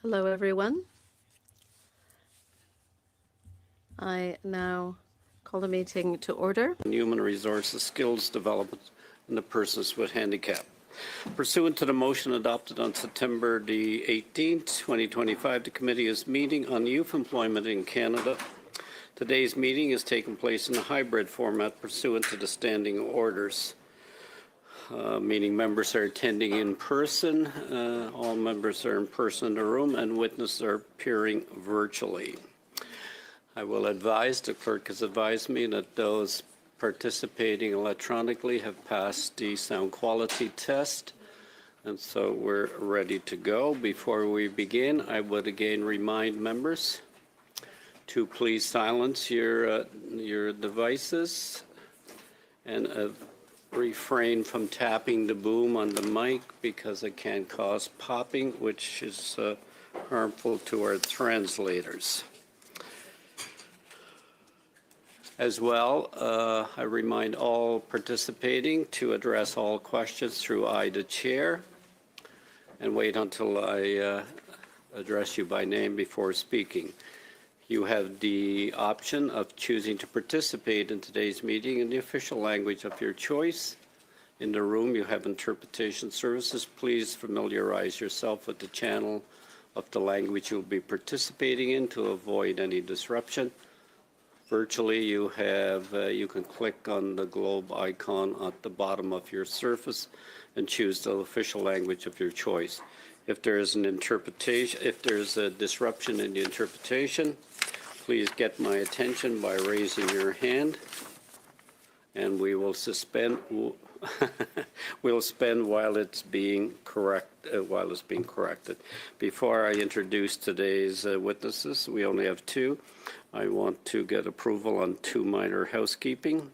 Hello, everyone. I now call the meeting to order. Human Resources Skills Development and the Persons with Handicap. Pursuant to the motion adopted on September the 18th, 2025, the committee is meeting on youth employment in Canada. Today's meeting is taking place in a hybrid format pursuant to the standing orders. Meeting members are attending in person. All members are in person in the room, and witnesses are appearing virtually. I will advise, the clerk has advised me that those participating electronically have passed the sound quality test, and so we're ready to go. Before we begin, I would again remind members to please silence your devices and refrain from tapping the boom on the mic because it can cause popping, which is harmful to our translators. As well, I remind all participating to address all questions through I, the chair, and wait until I address you by name before speaking. You have the option of choosing to participate in today's meeting in the official language of your choice. In the room, you have interpretation services. Please familiarize yourself with the channel of the language you'll be participating in to avoid any disruption. Virtually, you can click on the globe icon at the bottom of your surface and choose the official language of your choice. If there is a disruption in the interpretation, please get my attention by raising your hand, and we will suspend. We'll suspend while it's being corrected. Before I introduce today's witnesses, we only have two. I want to get approval on two minor housekeeping.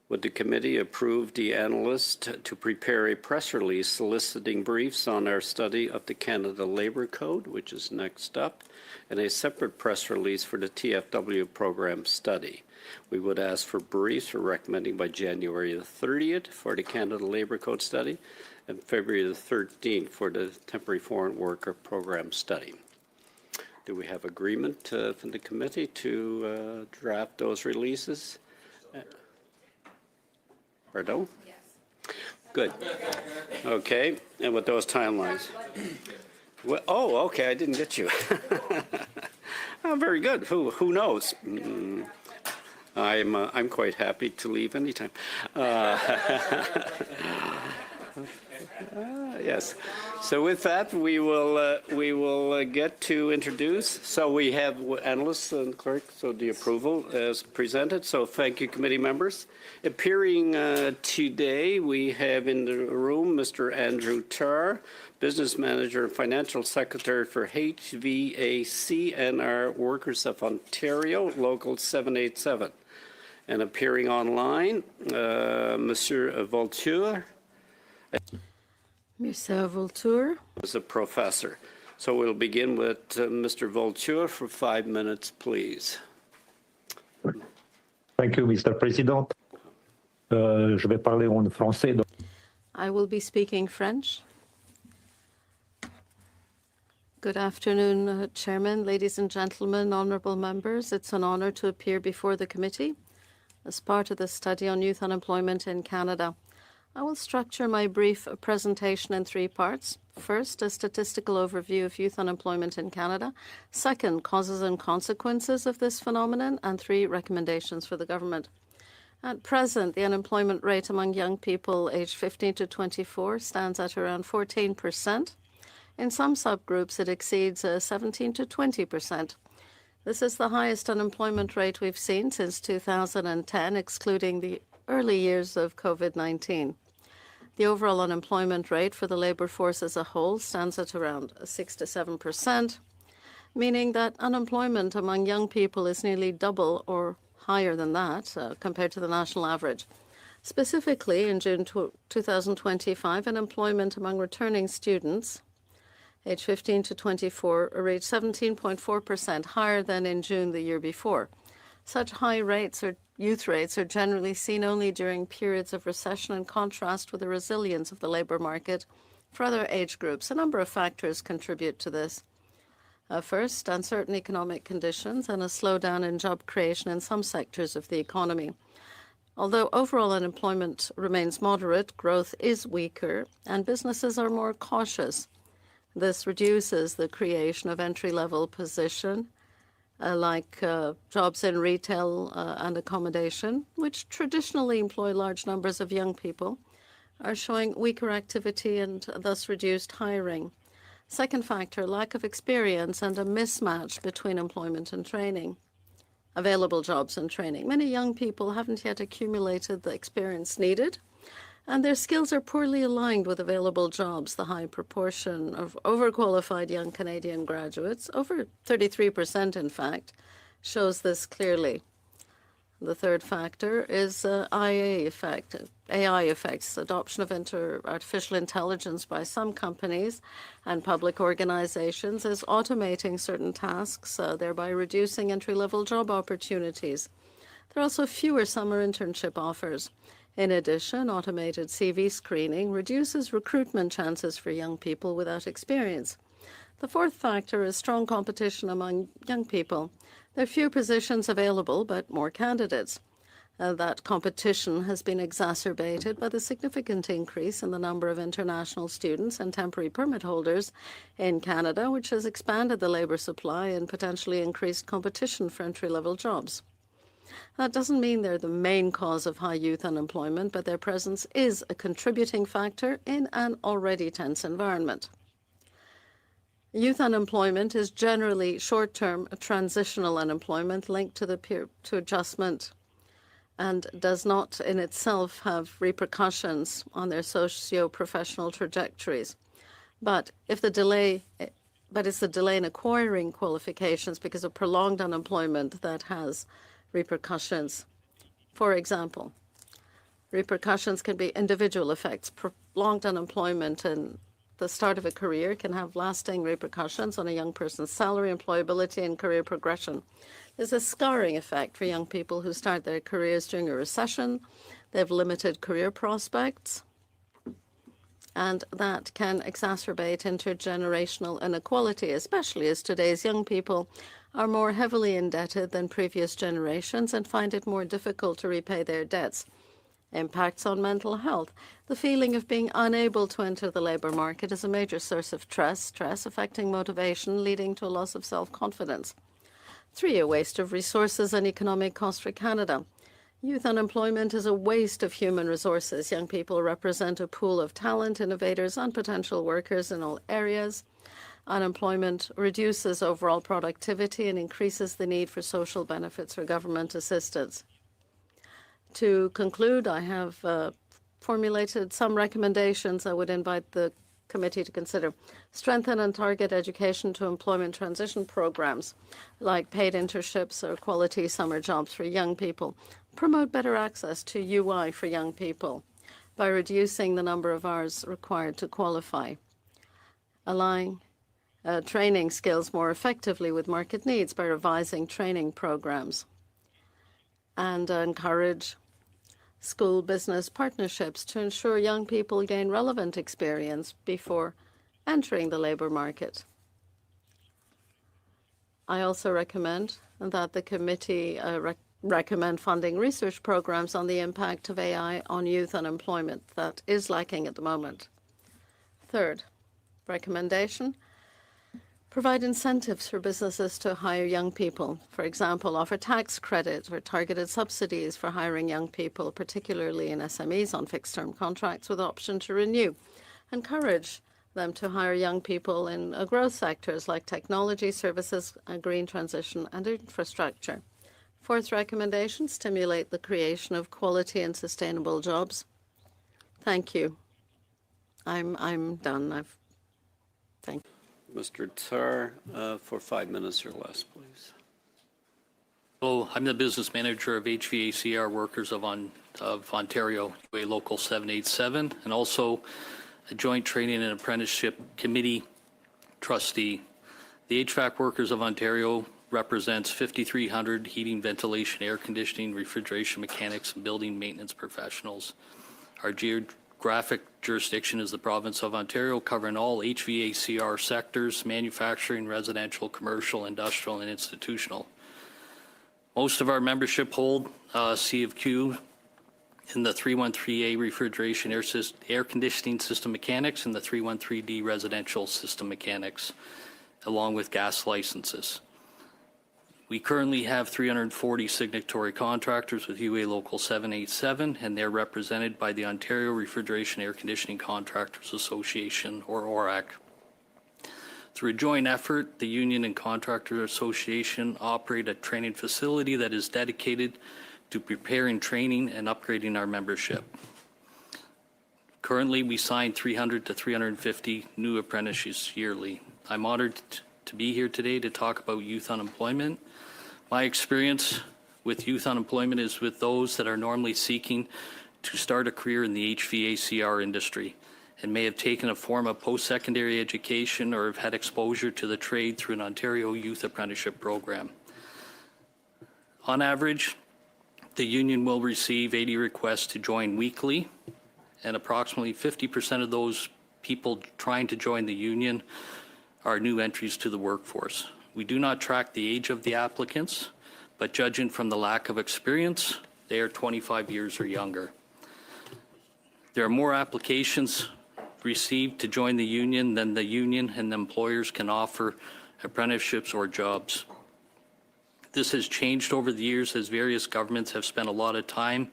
Would the committee approve the analyst to prepare a press release soliciting briefs on our study of the Canada Labour Code, which is next up, and a separate press release for the TFW program study? We would ask for briefs for recommending by January the 30th for the Canada Labour Code study and February the 13th for the Temporary Foreign Worker program study. Do we have agreement from the committee to draft those releases? Pardon? Yes. Good. Okay, and with those timelines. Well, oh, okay, I didn't get you. Oh, very good. Who knows? I'm quite happy to leave anytime. Yes. So with that, we will get to introduce. So we have analysts and clerk. So the approval is presented. So thank you, committee members. Appearing today, we have in the room Mr. Andrew Tarr, Business Manager and Financial Secretary for HVAC and our Workers of Ontario, Local 787. And appearing online, Monsieur Volture. Monsieur Volture is a professor. So we'll begin with Mr. Volture for 5 minutes, please. Thank you, Mr. President. Je vais parler en français. I will be speaking French. Good afternoon, Chairman, ladies and gentlemen, honourable members. It's an honour to appear before the committee as part of the study on youth unemployment in Canada. I will structure my brief presentation in three parts. First, a statistical overview of youth unemployment in Canada. Second, causes and consequences of this phenomenon. And three, recommendations for the government. At present, the unemployment rate among young people aged 15 to 24 stands at around 14%. In some subgroups, it exceeds 17 to 20%. This is the highest unemployment rate we've seen since 2010, excluding the early years of COVID-19. The overall unemployment rate for the labour force as a whole stands at around 6 to 7%, meaning that unemployment among young people is nearly double or higher than that compared to the national average. Specifically, in June 2025, unemployment among returning students aged 15 to 24 reached 17.4%, higher than in June the year before. Such high rates or youth rates are generally seen only during periods of recession, in contrast with the resilience of the labour market For other age groups, a number of factors contribute to this. First, uncertain economic conditions and a slowdown in job creation in some sectors of the economy. Although overall unemployment remains moderate, growth is weaker and businesses are more cautious. This reduces the creation of entry-level positions like jobs in retail and accommodation, which traditionally employ large numbers of young people, are showing weaker activity and thus reduced hiring. Second factor, lack of experience and a mismatch between employment and training, available jobs and training. Many young people haven't yet accumulated the experience needed, and their skills are poorly aligned with available jobs. The high proportion of overqualified young Canadian graduates, over 33% in fact, shows this clearly. The third factor is AI effects, adoption of artificial intelligence by some companies and public organizations is automating certain tasks, thereby reducing entry-level job opportunities. There are also fewer summer internship offers. In addition, automated CV screening reduces recruitment chances for young people without experience. The fourth factor is strong competition among young people. There are few positions available, but more candidates. That competition has been exacerbated by the significant increase in the number of international students and temporary permit holders in Canada, which has expanded the labour supply and potentially increased competition for entry-level jobs. That doesn't mean they're the main cause of high youth unemployment, but their presence is a contributing factor in an already tense environment. Youth unemployment is generally short-term transitional unemployment linked to adjustment and does not in itself have repercussions on their socio-professional trajectories. But it's the delay in acquiring qualifications because of prolonged unemployment that has repercussions. For example, repercussions can be individual effects. Prolonged unemployment and the start of a career can have lasting repercussions on a young person's salary, employability, and career progression. There's a scarring effect for young people who start their careers during a recession. They have limited career prospects, and that can exacerbate intergenerational inequality, especially as today's young people are more heavily indebted than previous generations and find it more difficult to repay their debts. Impacts on mental health. The feeling of being unable to enter the labour market is a major source of stress affecting motivation, leading to a loss of self-confidence. 3, a waste of resources and economic cost for Canada. Youth unemployment is a waste of human resources. Young people represent a pool of talent, innovators, and potential workers in all areas. Unemployment reduces overall productivity and increases the need for social benefits or government assistance. To conclude, I have formulated some recommendations I would invite the committee to consider. Strengthen and target education to employment transition programs like paid internships or quality summer jobs for young people. Promote better access to UI for young people by reducing the number of hours required to qualify. Align training skills more effectively with market needs by revising training programs. And encourage school business partnerships to ensure young people gain relevant experience before entering the labour market. I also recommend that the committee recommend funding research programs on the impact of AI on youth unemployment. That is lacking at the moment. Third recommendation, provide incentives for businesses to hire young people. For example, offer tax credits or targeted subsidies for hiring young people, particularly in SMEs on fixed-term contracts with option to renew. Encourage them to hire young people in growth sectors like technology, services, green transition, and infrastructure. Fourth recommendation, stimulate the creation of quality and sustainable jobs. Thank you. I'm done. Thank you. Mr. Tsar, for 5 minutes or less, please. Hello, I'm the business manager of HVACR Workers of Ontario, UA Local 787, and also a Joint Training and Apprenticeship Committee trustee. The HVAC Workers of Ontario represents 5,300 heating, ventilation, air conditioning, refrigeration mechanics, and building maintenance professionals. Our geographic jurisdiction is the province of Ontario, covering all HVACR sectors, manufacturing, residential, commercial, industrial, and institutional. Most of our membership hold C of Q in the 313A refrigeration air conditioning system mechanics and the 313D residential system mechanics, along with gas licenses. We currently have 340 signatory contractors with UA Local 787, and they're represented by the Ontario Refrigeration Air Conditioning Contractors Association, or ORAC. Through a joint effort, the Union and Contractor Association operate a training facility that is dedicated to preparing training and upgrading our membership. Currently, we sign 300 to 350 new apprentices yearly. I'm honored to be here today to talk about youth unemployment. My experience with youth unemployment is with those that are normally seeking to start a career in the HVACR industry and may have taken a form of post-secondary education or have had exposure to the trade through an Ontario Youth Apprenticeship Program. On average, the union will receive 80 requests to join weekly, and approximately 50% of those people trying to join the union are new entries to the workforce. We do not track the age of the applicants, but judging from the lack of experience, they are 25 years or younger. There are more applications received to join the union than the union and the employers can offer apprenticeships or jobs. This has changed over the years as various governments have spent a lot of time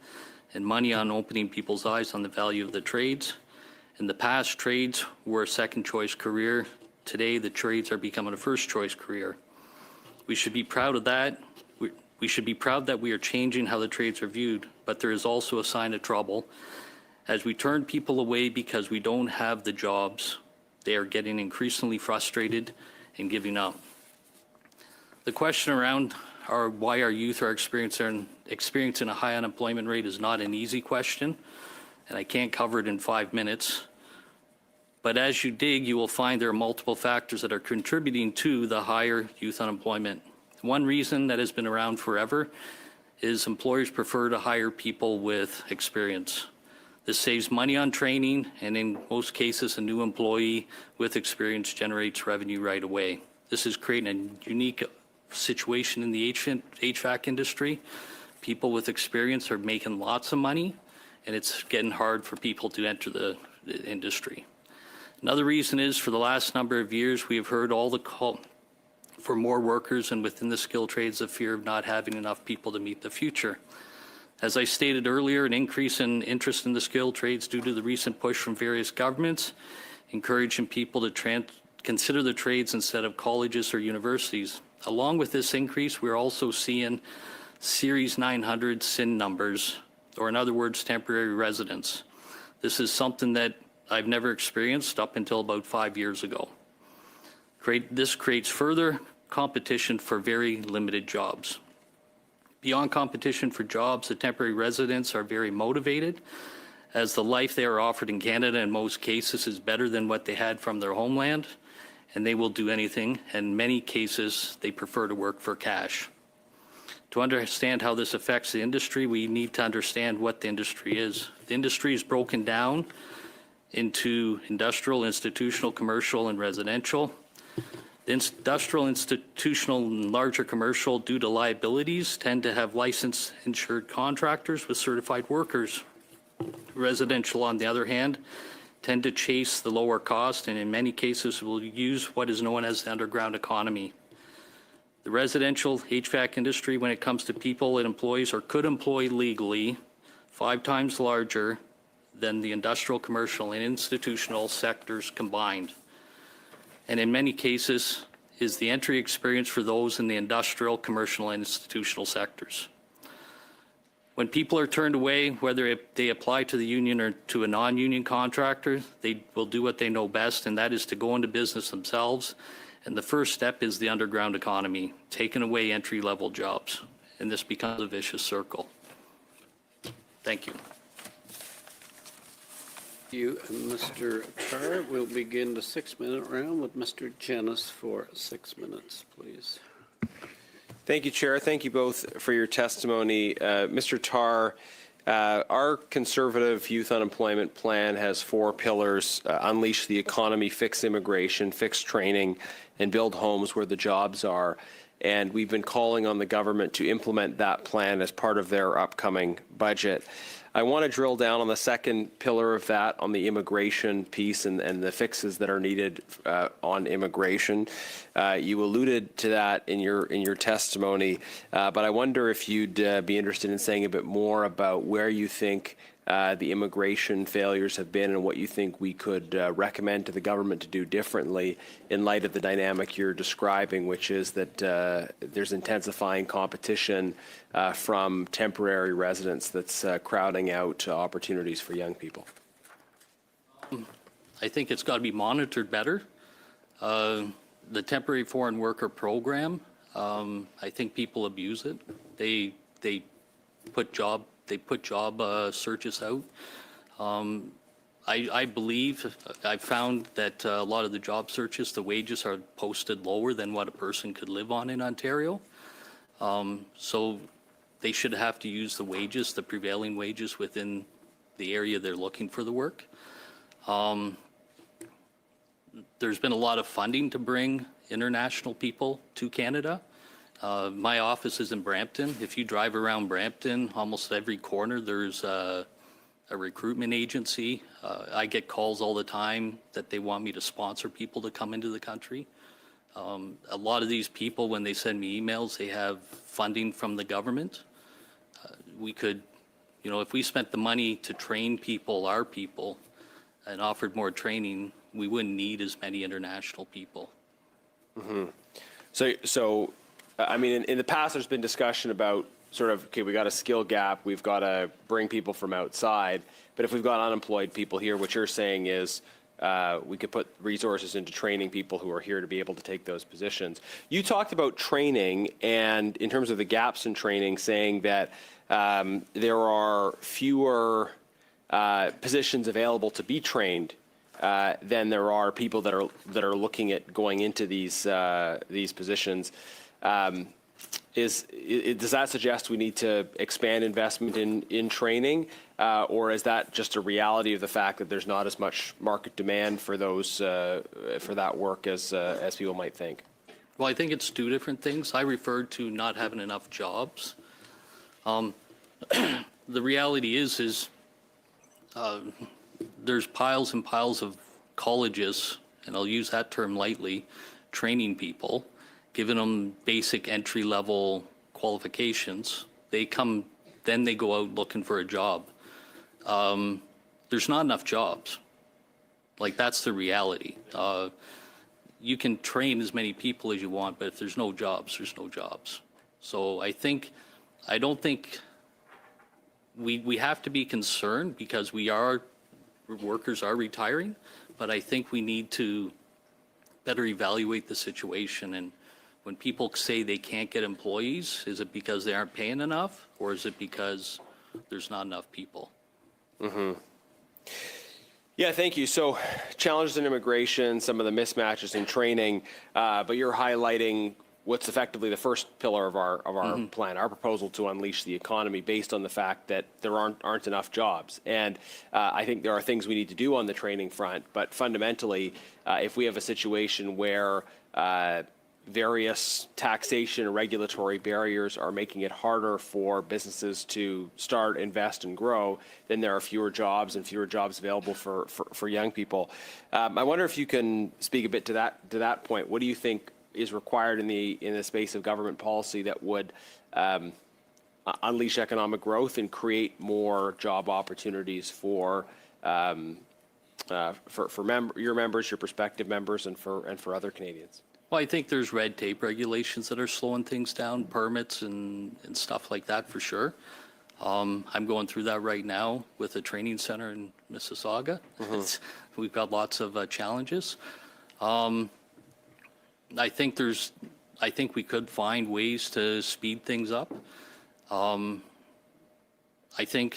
and money on opening people's eyes on the value of the trades. In the past, trades were a second choice career. Today, the trades are becoming a first choice career. We should be proud of that. We should be proud that we are changing how the trades are viewed, but there is also a sign of trouble. As we turn people away because we don't have the jobs, they are getting increasingly frustrated and giving up. The question around why our youth are experiencing a high unemployment rate is not an easy question, and I can't cover it in 5 minutes. But as you dig, you will find there are multiple factors that are contributing to the higher youth unemployment. One reason that has been around forever is employers prefer to hire people with experience. This saves money on training, and in most cases, a new employee with experience generates revenue right away. This is creating a unique situation in the HVAC industry. People with experience are making lots of money, and it's getting hard for people to enter the industry. Another reason is for the last number of years, we have heard all the call for more workers, and within the skilled trades, the fear of not having enough people to meet the future. As I stated earlier, an increase in interest in the skilled trades due to the recent push from various governments, encouraging people to consider the trades instead of colleges or universities. Along with this increase, we're also seeing Series 900 SIN numbers, or in other words, temporary residents. This is something that I've never experienced up until about 5 years ago. This creates further competition for very limited jobs. Beyond competition for jobs, the temporary residents are very motivated, as the life they are offered in Canada in most cases is better than what they had from their homeland, and they will do anything. In many cases, they prefer to work for cash. To understand how this affects the industry, we need to understand what the industry is. The industry is broken down into industrial, institutional, commercial, and residential. The industrial, institutional, and larger commercial, due to liabilities, tend to have licensed insured contractors with certified workers. Residential, on the other hand, tend to chase the lower cost, and in many cases will use what is known as the underground economy. The residential HVAC industry, when it comes to people it employs or could employ legally, 5 times larger than the industrial, commercial, and institutional sectors combined. And in many cases is the entry experience for those in the industrial, commercial, and institutional sectors. When people are turned away, whether they apply to the union or to a non-union contractor, they will do what they know best, and that is to go into business themselves. And the first step is the underground economy, taking away entry-level jobs. And this becomes a vicious circle. Thank you. Thank you, Mr. Tarr. We'll begin the 6-minute round with Mr. Jennis for 6 minutes, please. Thank you, Chair. Thank you both for your testimony. Mr. Tarr, Our conservative youth unemployment plan has 4 pillars: unleash the economy, fix immigration, fix training, and build homes where the jobs are. And we've been calling on the government to implement that plan as part of their upcoming budget. I want to drill down on the second pillar of that, on the immigration piece and the fixes that are needed on immigration. You alluded to that in your testimony, but I wonder if you'd be interested in saying a bit more about where you think the immigration failures have been and what you think we could recommend to the government to do differently in light of the dynamic you're describing, which is that there's intensifying competition from temporary residents that's crowding out opportunities for young people. I think it's got to be monitored better. The temporary foreign worker program, I think people abuse it. They put job searches out. I believe I found that a lot of the job searches, the wages are posted lower than what a person could live on in Ontario. So they should have to use the wages, the prevailing wages within the area they're looking for the work. There's been a lot of funding to bring international people to Canada. My office is in Brampton. If you drive around Brampton, almost every corner there's a recruitment agency. I get calls all the time that they want me to sponsor people to come into the country. A lot of these people, when they send me emails, they have funding from the government. We could, if we spent the money to train people, our people, and offered more training, we wouldn't need as many international people. Mm-hmm. So, I mean, in the past, there's been discussion about sort of, okay, we got a skill gap, we've got to bring people from outside, but if we've got unemployed people here, what you're saying is we could put resources into training people who are here to be able to take those positions. You talked about training, and in terms of the gaps in training, saying that there are fewer positions available to be trained than there are people that are looking at going into these positions. Does that suggest we need to expand investment in training, or is that just a reality of the fact that there's not as much market demand for those for that work as people might think? Well, I think it's two different things. I referred to not having enough jobs. The reality is there's piles and piles of colleges, and I'll use that term lightly, training people, giving them basic entry-level qualifications. They come, then they go out looking for a job. There's not enough jobs. Like, that's the reality. You can train as many people as you want, but if there's no jobs, there's no jobs. So I don't think we have to be concerned because workers are retiring, but I think we need to better evaluate the situation. And when people say they can't get employees, is it because they aren't paying enough, or is it because there's not enough people? Mm-hmm. Yeah, thank you. So challenges in immigration, some of the mismatches in training, but you're highlighting what's effectively the first pillar of our mm-hmm. plan, our proposal to unleash the economy based on the fact that there aren't enough jobs. And I think there are things we need to do on the training front, but fundamentally, if we have a situation where various taxation and regulatory barriers are making it harder for businesses to start, invest, and grow, then there are fewer jobs and fewer jobs available for young people. I wonder if you can speak a bit to that point. What do you think is required in the space of government policy that would unleash economic growth and create more job opportunities for your members, your prospective members, and for other Canadians? Well, I think there's red tape regulations that are slowing things down, permits and stuff like that for sure. I'm going through that right now with a training center in Mississauga. Mm-hmm. We've got lots of challenges. I think we could find ways to speed things up. I think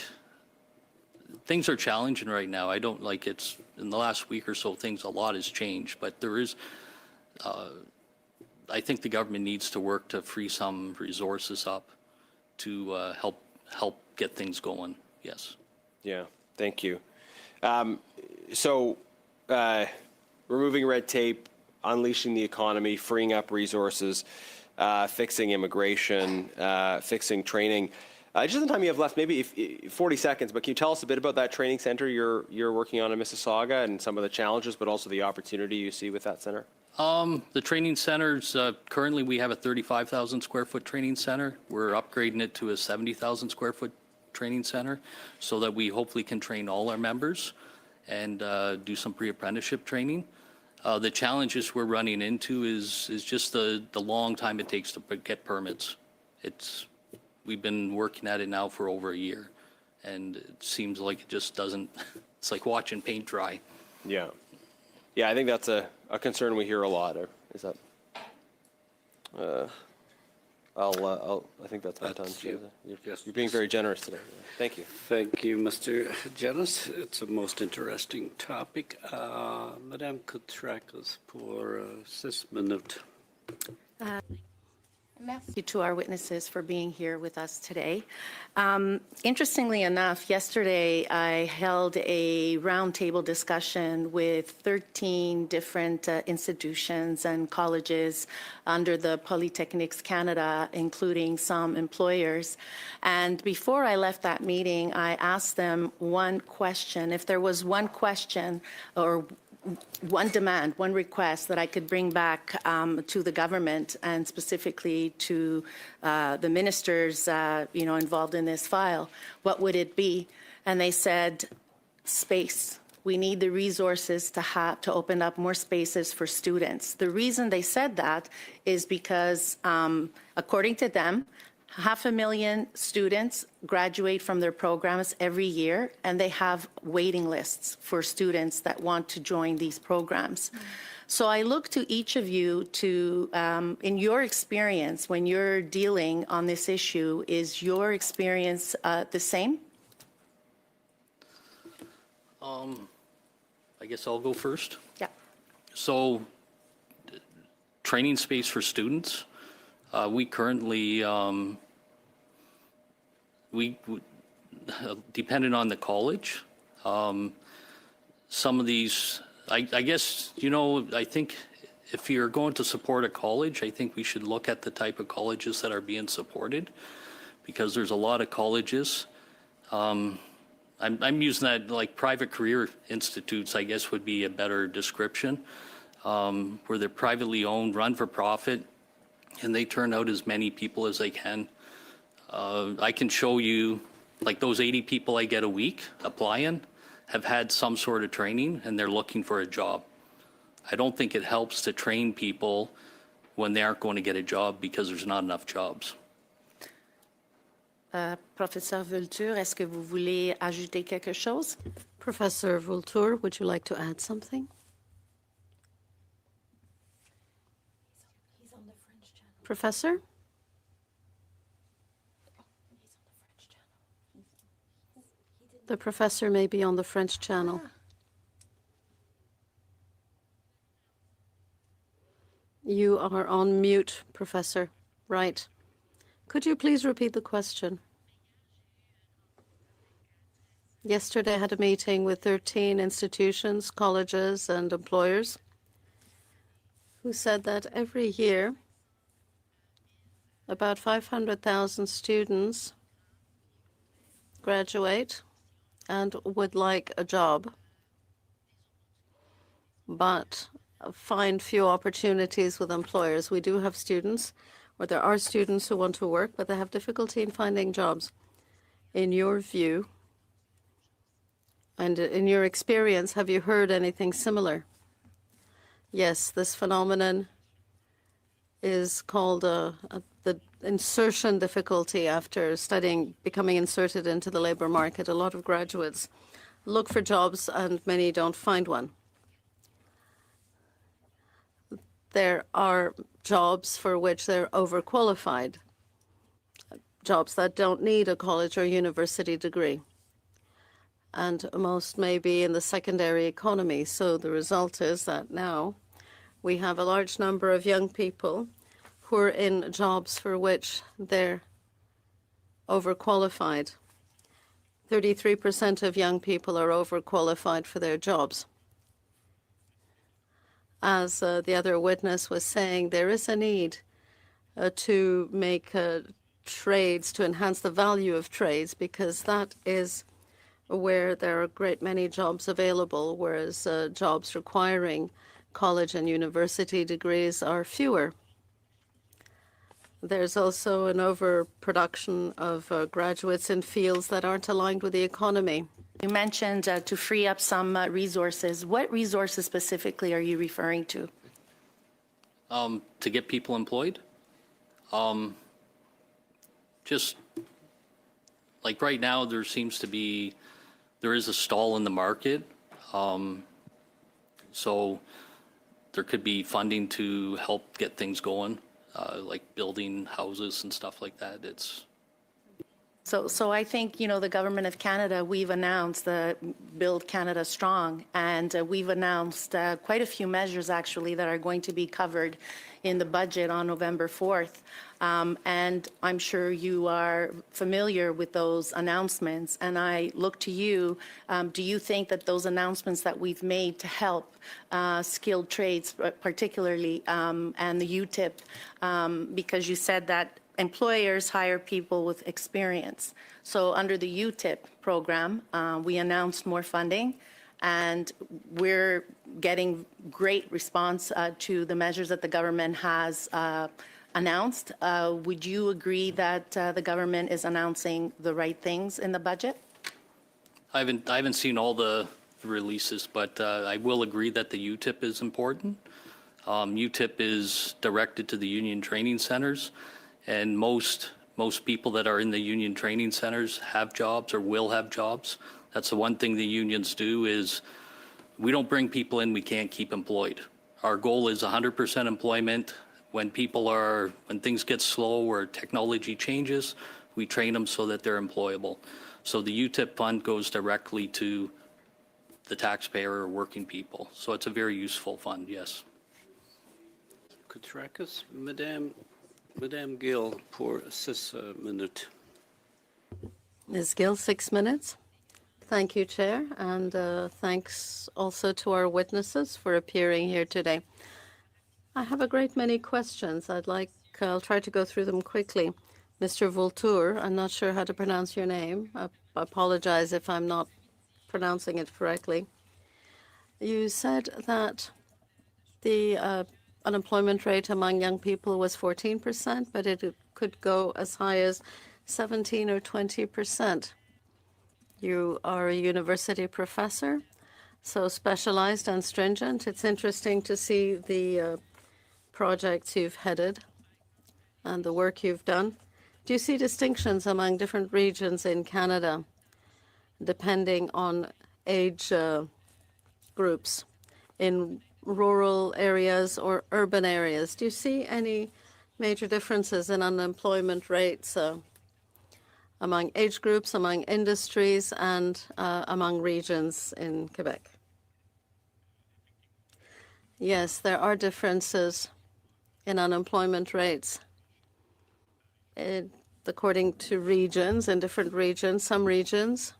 things are challenging right now. I don't like it's in the last week or so, a lot has changed, but there is, I think the government needs to work to free some resources up to help get things going. yes. Yeah, thank you. So, removing red tape, unleashing the economy, freeing up resources, fixing immigration, fixing training. Just in the time you have left, maybe 40 seconds, but can you tell us a bit about that training center you're working on in Mississauga and some of the challenges, but also the opportunity you see with that center? The training centers, currently we have a 35,000 square foot training center. We're upgrading it to a 70,000 square foot training center so that we hopefully can train all our members and do some pre-apprenticeship training. The challenges we're running into is just the long time it takes to get permits. We've been working at it now for over a year, and it seems like it just doesn't, it's like watching paint dry. Yeah. Yeah, I think that's a concern we hear a lot. Is that? I think that's my time. You're being very generous today. Thank you. Thank you, Mr. Jenis. It's a most interesting topic. Madame Koutrakis pour 6 minutes. Merci to our witnesses for being here with us today. Interestingly enough, yesterday I held a roundtable discussion with 13 different institutions and colleges under the Polytechnics Canada, including some employers. And before I left that meeting, I asked them one question. If there was one question or one demand, one request that I could bring back to the government and specifically to the ministers, involved in this file, what would it be? And they said, space. We need the resources to open up more spaces for students. The reason they said that is because, according to them, 500,000 students graduate from their programs every year, and they have waiting lists for students that want to join these programs. So I look to each of you to, in your experience, when you're dealing on this issue, is your experience the same? I guess I'll go first. Yeah. So, training space for students. We currently, depending on the college, some of these, I guess, I think if you're going to support a college, I think we should look at the type of colleges that are being supported, because there's a lot of colleges. I'm using that, like private career institutes, I guess would be a better description, where they're privately owned, run for profit, and they turn out as many people as they can. I can show you, like those 80 people I get a week applying have had some sort of training and they're looking for a job. I don't think it helps to train people when they aren't going to get a job because there's not enough jobs. Professeur Vulture, est-ce que vous voulez ajouter quelque chose? Professor Vulture, would you like to add something? He's on the French channel. Professor? The professor may be on the French channel. You are on mute, Professor. Right. Could you please repeat the question? Yesterday I had a meeting with 13 institutions, colleges, and employers who said that every year about 500,000 students graduate and would like a job, but find few opportunities with employers. We do have students, or there are students who want to work, but they have difficulty in finding jobs. In your view, and in your experience, have you heard anything similar? Yes, this phenomenon is called the insertion difficulty after studying, becoming inserted into the labor market. A lot of graduates look for jobs and many don't find one. There are jobs for which they're overqualified, jobs that don't need a college or university degree, and most may be in the secondary economy. So the result is that now we have a large number of young people who are in jobs for which they're overqualified. 33% of young people are overqualified for their jobs. As the other witness was saying, there is a need to make trades, to enhance the value of trades, because that is where there are a great many jobs available, whereas jobs requiring college and university degrees are fewer. There's also an overproduction of graduates in fields that aren't aligned with the economy. You mentioned to free up some resources. What resources specifically are you referring to? To get people employed. Just like right now, there is a stall in the market. So there could be funding to help get things going, like building houses and stuff like that. So I think, the Government of Canada, we've announced the Build Canada Strong, and we've announced quite a few measures, actually, that are going to be covered in the budget on November 4th. And I'm sure you are familiar with those announcements, and I look to you. Do you think that those announcements that we've made to help skilled trades, particularly, and the UTIP, because you said that employers hire people with experience. So under the UTIP program, we announced more funding, and we're getting great response to the measures that the government has announced. Would you agree that the government is announcing the right things in the budget? I haven't seen all the releases, but I will agree that the UTIP is important. UTIP is directed to the union training centers. And most people that are in the union training centers have jobs or will have jobs. That's the one thing the unions do is we don't bring people in we can't keep employed. Our goal is 100% employment. When things get slow or technology changes, we train them so that they're employable. So the UTIP fund goes directly to the taxpayer or working people. So it's a very useful fund, yes. Koutrakas, Madame Gill, pour 6 minutes. Ms. Gill, 6 minutes. Thank you, Chair, and thanks also to our witnesses for appearing here today. I have a great many questions. I'll try to go through them quickly. Mr. Vultur, I'm not sure how to pronounce your name. I apologize if I'm not pronouncing it correctly. You said that the unemployment rate among young people was 14%, but it could go as high as 17 or 20%. You are a university professor, so specialized and stringent. It's interesting to see the projects you've headed and the work you've done. Do you see distinctions among different regions in Canada, depending on age groups in rural areas or urban areas? Do you see any major differences in unemployment rates among age groups, among industries, and among regions in Quebec? Yes, there are differences in unemployment rates according to regions. In different regions, some regions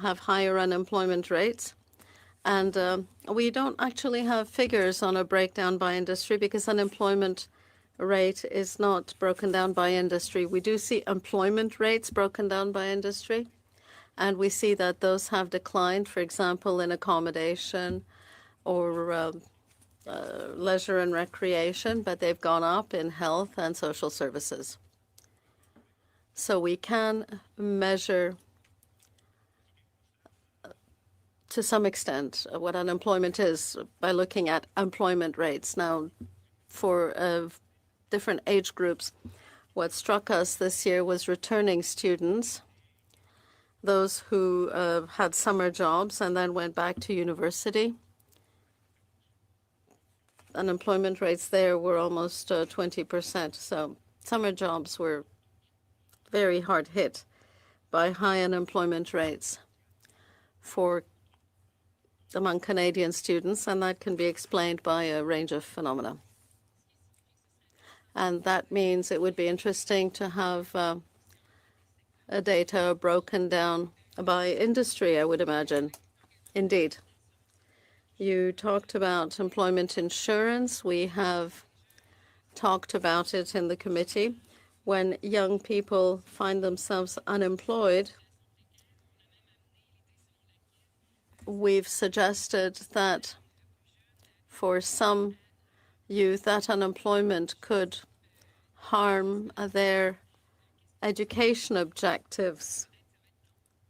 have higher unemployment rates. And we don't actually have figures on a breakdown by industry because unemployment rate is not broken down by industry. We do see employment rates broken down by industry, and we see that those have declined, for example, in accommodation or leisure and recreation, but they've gone up in health and social services. So we can measure to some extent what unemployment is by looking at employment rates. Now, for different age groups, what struck us this year was returning students, those who had summer jobs and then went back to university. Unemployment rates there were almost 20%. So summer jobs were very hard hit by high unemployment rates among Canadian students, and that can be explained by a range of phenomena. And that means it would be interesting to have data broken down by industry, I would imagine. Indeed. You talked about employment insurance. We have talked about it in the committee. When young people find themselves unemployed, we've suggested that for some youth, that unemployment could harm their education objectives,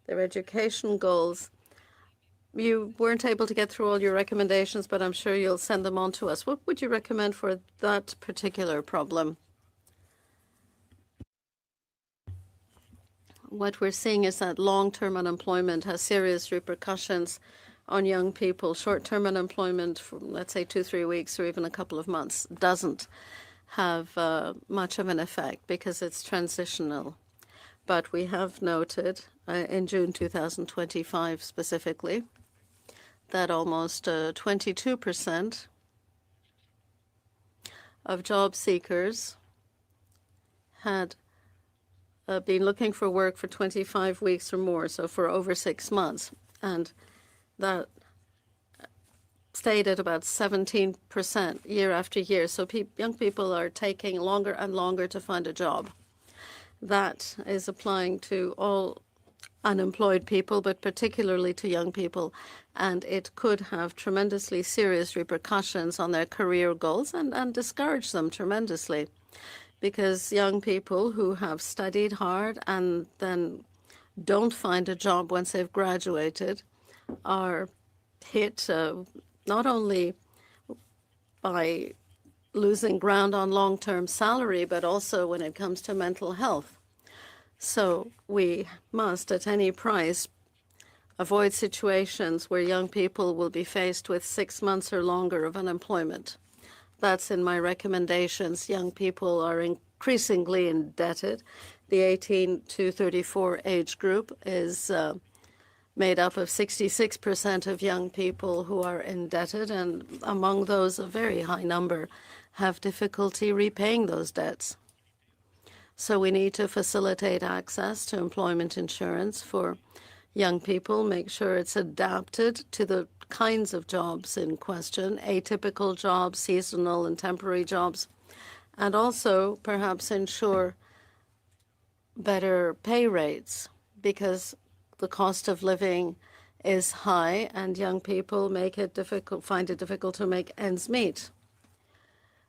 their education goals. You weren't able to get through all your recommendations, but I'm sure you'll send them on to us. What would you recommend for that particular problem? What we're seeing is that long-term unemployment has serious repercussions on young people. Short-term unemployment from, let's say, 2-3 weeks or even a couple of months doesn't have much of an effect because it's transitional. But we have noted in June 2025 specifically that almost 22% of job seekers had been looking for work for 25 weeks or more, so for over 6 months. And that stayed at about 17% year after year. So young people are taking longer and longer to find a job. That is applying to all unemployed people, but particularly to young people. And it could have tremendously serious repercussions on their career goals and discourage them tremendously. Because young people who have studied hard and then don't find a job once they've graduated are hit not only by losing ground on long-term salary, but also when it comes to mental health. So we must, at any price, avoid situations where young people will be faced with 6 months or longer of unemployment. That's in my recommendations. Young people are increasingly indebted. The 18 to 34 age group is made up of 66% of young people who are indebted, and among those, a very high number have difficulty repaying those debts. So we need to facilitate access to employment insurance for young people, make sure it's adapted to the kinds of jobs in question, atypical jobs, seasonal and temporary jobs, and also perhaps ensure better pay rates because the cost of living is high and young people find it difficult to make ends meet.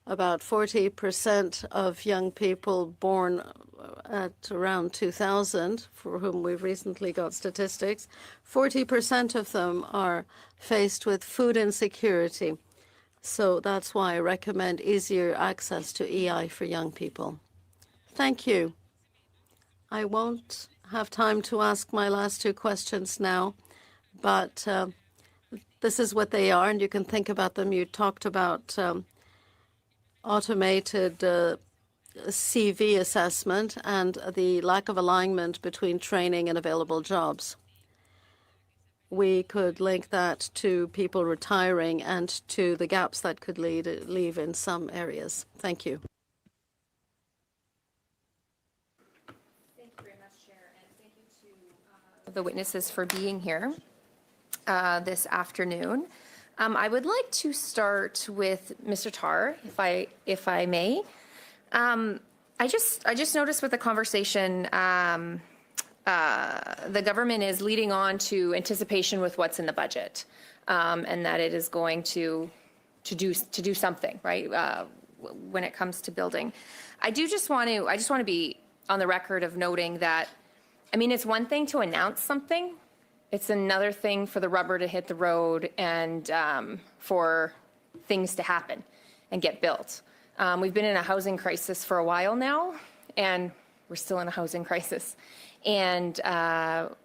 About 40% of young people born at around 2000, for whom we've recently got statistics, 40% of them are faced with food insecurity. So that's why I recommend easier access to EI for young people. Thank you. I won't have time to ask my last two questions now, but this is what they are, and you can think about them. You talked about automated CV assessment and the lack of alignment between training and available jobs. We could link that to people retiring and to the gaps that could leave in some areas. Thank you. Thank you very much, Chair, and thank you to the witnesses for being here this afternoon. I would like to start with Mr. Tarr, if I may. I just noticed with the conversation, the government is leading on to anticipation with what's in the budget, and that it is going to do something, right, when it comes to building. I just want to be on the record of noting that, I mean, it's one thing to announce something. It's another thing for the rubber to hit the road and for things to happen and get built. We've been in a housing crisis for a while now, and we're still in a housing crisis. And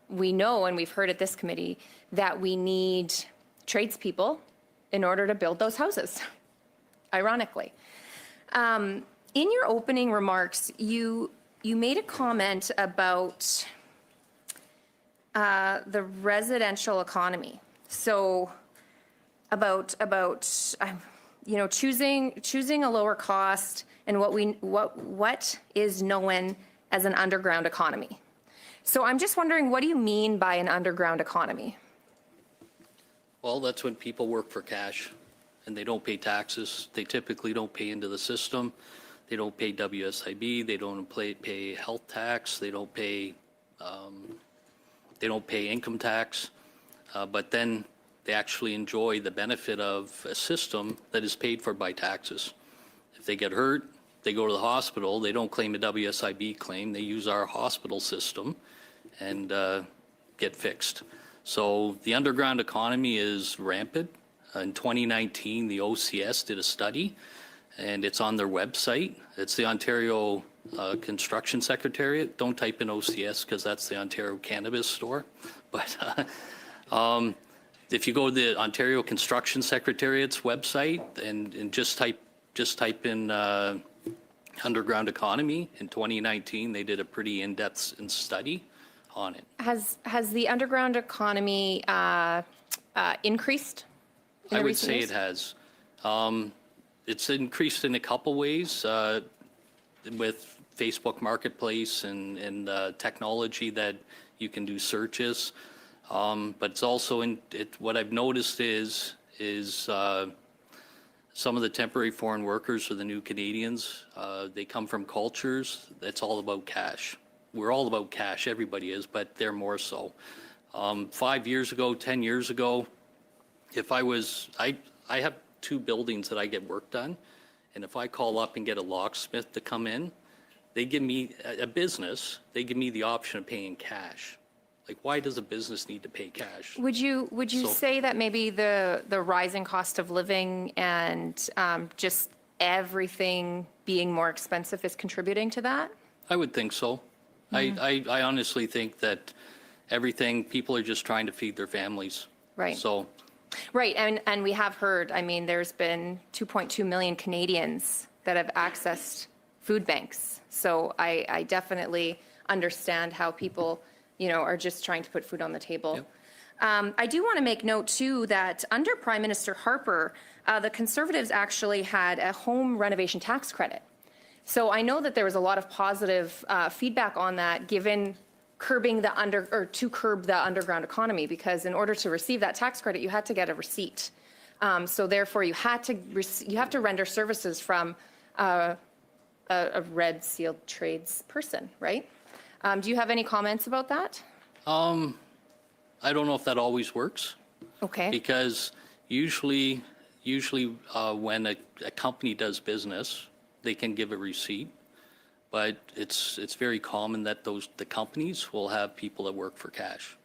we know, and we've heard at this committee, that we need tradespeople in order to build those houses, ironically. In your opening remarks, you made a comment about the residential economy. So about choosing a lower cost and what is known as an underground economy. So I'm just wondering, what do you mean by an underground economy? Well, that's when people work for cash and they don't pay taxes. They typically don't pay into the system. They don't pay WSIB. They don't pay health tax. They don't pay income tax. But then they actually enjoy the benefit of a system that is paid for by taxes. If they get hurt, they go to the hospital. They don't claim a WSIB claim. They use our hospital system and get fixed. So the underground economy is rampant. In 2019, the OCS did a study, and it's on their website. It's the Ontario Construction Secretariat. Don't type in OCS because that's the Ontario Cannabis Store. But if you go to the Ontario Construction Secretariat's website and just type in underground economy in 2019, they did a pretty in-depth study on it. Has the underground economy increased? In I the would recent say years? it has. It's increased in a couple ways with Facebook Marketplace and technology that you can do searches. But it's also what I've noticed is some of the temporary foreign workers are the new Canadians. They come from cultures that's all about cash. We're all about cash, everybody is, but they're more so. 5 years ago, 10 years ago, I have 2 buildings that I get work done, and if I call up and get a locksmith to come in, they give me a business, they give me the option of paying cash. Like, why does a business need to pay cash? Would you So- say that maybe the rising cost of living and just everything being more expensive is contributing to that? I would think so. I honestly think that people are just trying to feed their families. Right. So, Right, and we have heard, I mean, there's been 2.2 million Canadians that have accessed food banks. So I definitely understand how people, are just trying to put food on the table. Yep. I do want to make note, too, that under Prime Minister Harper, the Conservatives actually had a home renovation tax credit. So I know that there was a lot of positive feedback on that, given to curb the underground economy, because in order to receive that tax credit, you had to get a receipt. So therefore, you have to render services from a red sealed trades person, right? Do you have any comments about that? I don't know if that always works. Okay. Because usually when a company does business, they can give a receipt. But it's very common that the companies will have people that work for cash.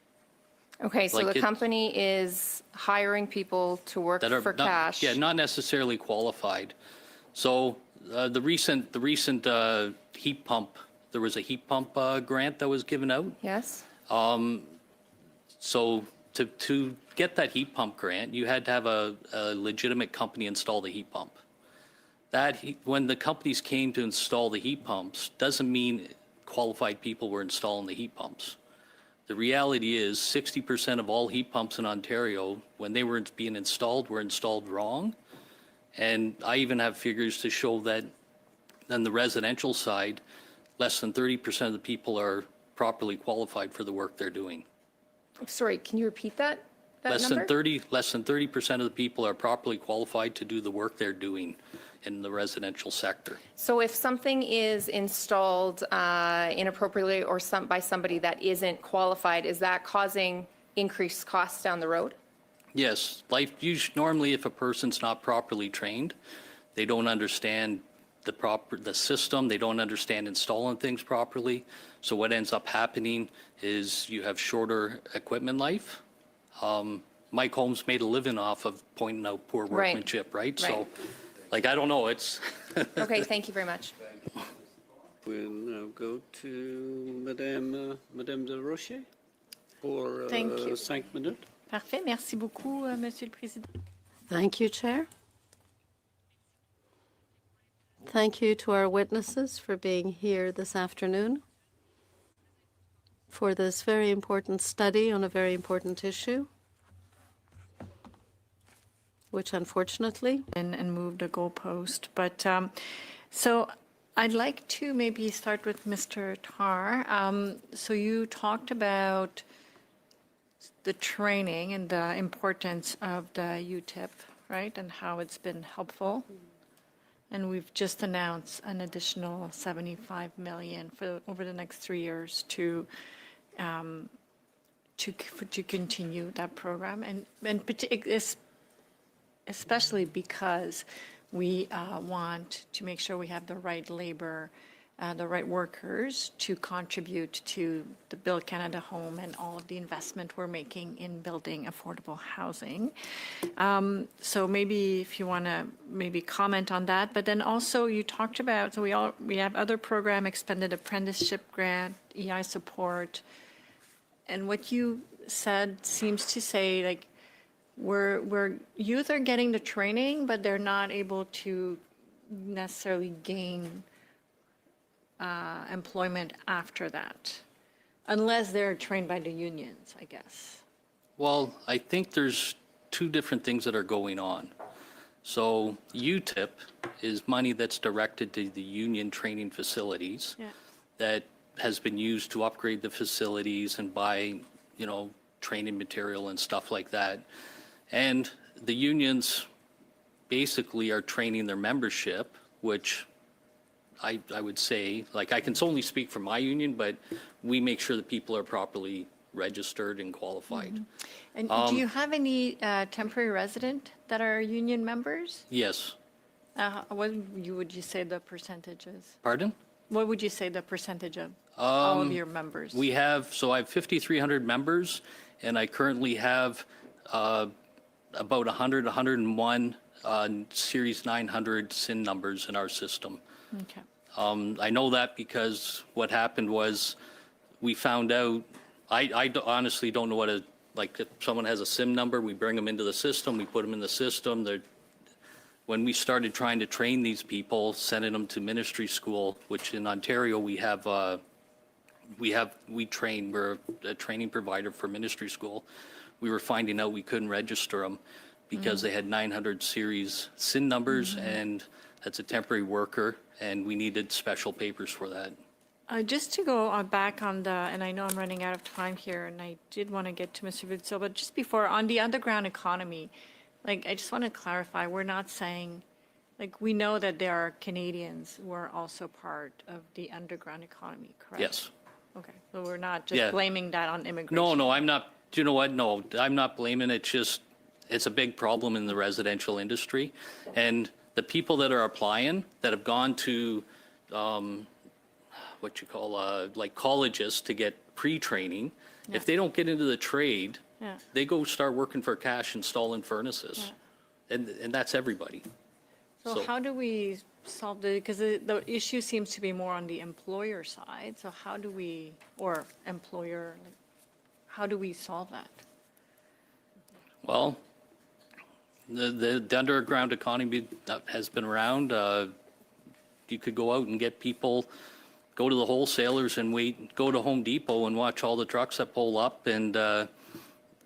Okay, so Like the company is hiring people to work That are for not, cash. Yeah, not necessarily qualified. So the recent heat pump, there was a heat pump grant that was given out. Yes? So to get that heat pump grant, you had to have a legitimate company install the heat pump. When the companies came to install the heat pumps, doesn't mean qualified people were installing the heat pumps. The reality is 60% of all heat pumps in Ontario, when they were being installed, were installed wrong. And I even have figures to show that on the residential side, less than 30% of the people are properly qualified for the work they're doing. Sorry, can you repeat that number? Less than 30% of the people are properly qualified to do the work they're doing in the residential sector. So if something is installed inappropriately or by somebody that isn't qualified, is that causing increased costs down the road? Yes, normally if a person's not properly trained, they don't understand the system, they don't understand installing things properly. So what ends up happening is you have shorter equipment life. Mike Holmes made a living off of pointing out poor Right. workmanship, right? Right. So, I don't know, it's, Okay, thank you very much. We'll now go to Madame de Rocher for Thank you. 5 minutes. Parfait. Merci beaucoup, Monsieur le Président. Thank you, Chair. Thank you to our witnesses for being here this afternoon for this very important study on a very important issue, which unfortunately, And moved a goalpost. But so I'd like to maybe start with Mr. Tar. So you talked about the training and the importance of the UTIP, right? And how it's been helpful. And we've just announced an additional 75 million for over the next 3 years to continue that program, especially because we want to make sure we have the right labor, the right workers to contribute to the Build Canada Home and all of the investment we're making in building affordable housing. So maybe if you want to maybe comment on that, but then also you talked about, so we have other program, expanded apprenticeship grant, EI support, and what you said seems to say like where youth are getting the training, but they're not able to necessarily gain employment after that, unless they're trained by the unions, I guess. Well, I think there's two different things that are going on. So UTIP is money that's directed to the union training facilities that has been used to upgrade the facilities and buy, training material and stuff like that. And the unions basically are training their membership, which I would say, like, I can only speak for my union, but we make sure that people are properly registered and qualified. And do you have any temporary resident that are union members? Yes. What would you say the percentage is? Pardon? What would you say the percentage of all of your members? I have 5,300 members, and I currently have about 101 Series 900 SIN numbers in our system. Okay. I know that because what happened was we found out, I honestly don't know like if someone has a SIM number, we bring them into the system, we put them in the system. When we started trying to train these people, sending them to ministry school, which in Ontario we're a training provider for ministry school. We were finding out we couldn't register them because they had 900 series SIN numbers, and that's a temporary worker, and we needed special papers for that. Just to go back on and I know I'm running out of time here, and I did want to get to Mr. Witzel, but just before, on the underground economy, like, I just want to clarify, we're not saying, like, we know that there are Canadians who are also part of the underground economy, correct? Yes. Okay, so we're not just blaming that on immigration? No, I'm not. Do you know what? No, I'm not blaming it. It's a big problem in the residential industry. And the people that are applying that have gone to like colleges to get pre-training, if they don't get into the trade, they go start working for cash installing furnaces. And that's everybody. So how do we solve because the issue seems to be more on the employer side. So how do we, or employer, how do we solve that? Well, the underground economy has been around. You could go out and get people, go to the wholesalers and go to Home Depot and watch all the trucks that pull up and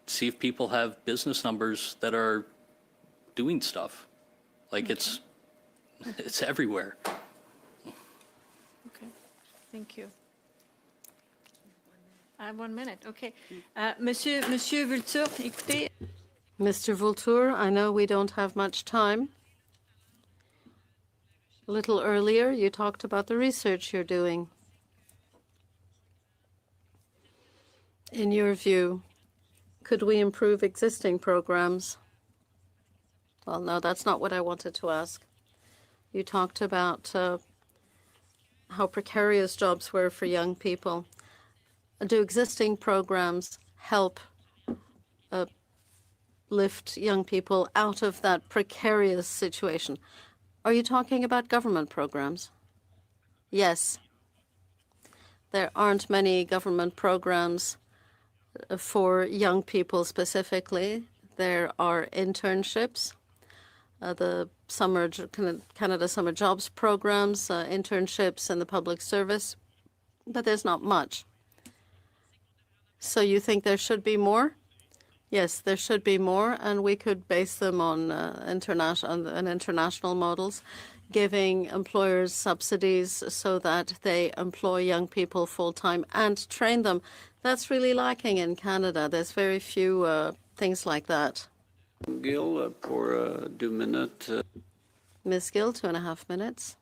see if people have business numbers that are doing stuff. Like it's everywhere. Okay, thank you. I have 1 minute, okay. Monsieur Vulture, écoutez. Mr. Vulture, I know we don't have much time. A little earlier, you talked about the research you're doing. In your view, could we improve existing programs? Well, no, that's not what I wanted to ask. You talked about how precarious jobs were for young people. Do existing programs help lift young people out of that precarious situation? Are you talking about government programs? Yes. There aren't many government programs for young people specifically. There are internships, the Canada Summer Jobs programs, internships in the public service, but there's not much. So you think there should be more? Yes, there should be more, and we could base them on international models, giving employers subsidies so that they employ young people full-time and train them. That's really lacking in Canada. There's very few things like that. Gill, pour 2 minutes. Ms. Gill, 2.5 minutes.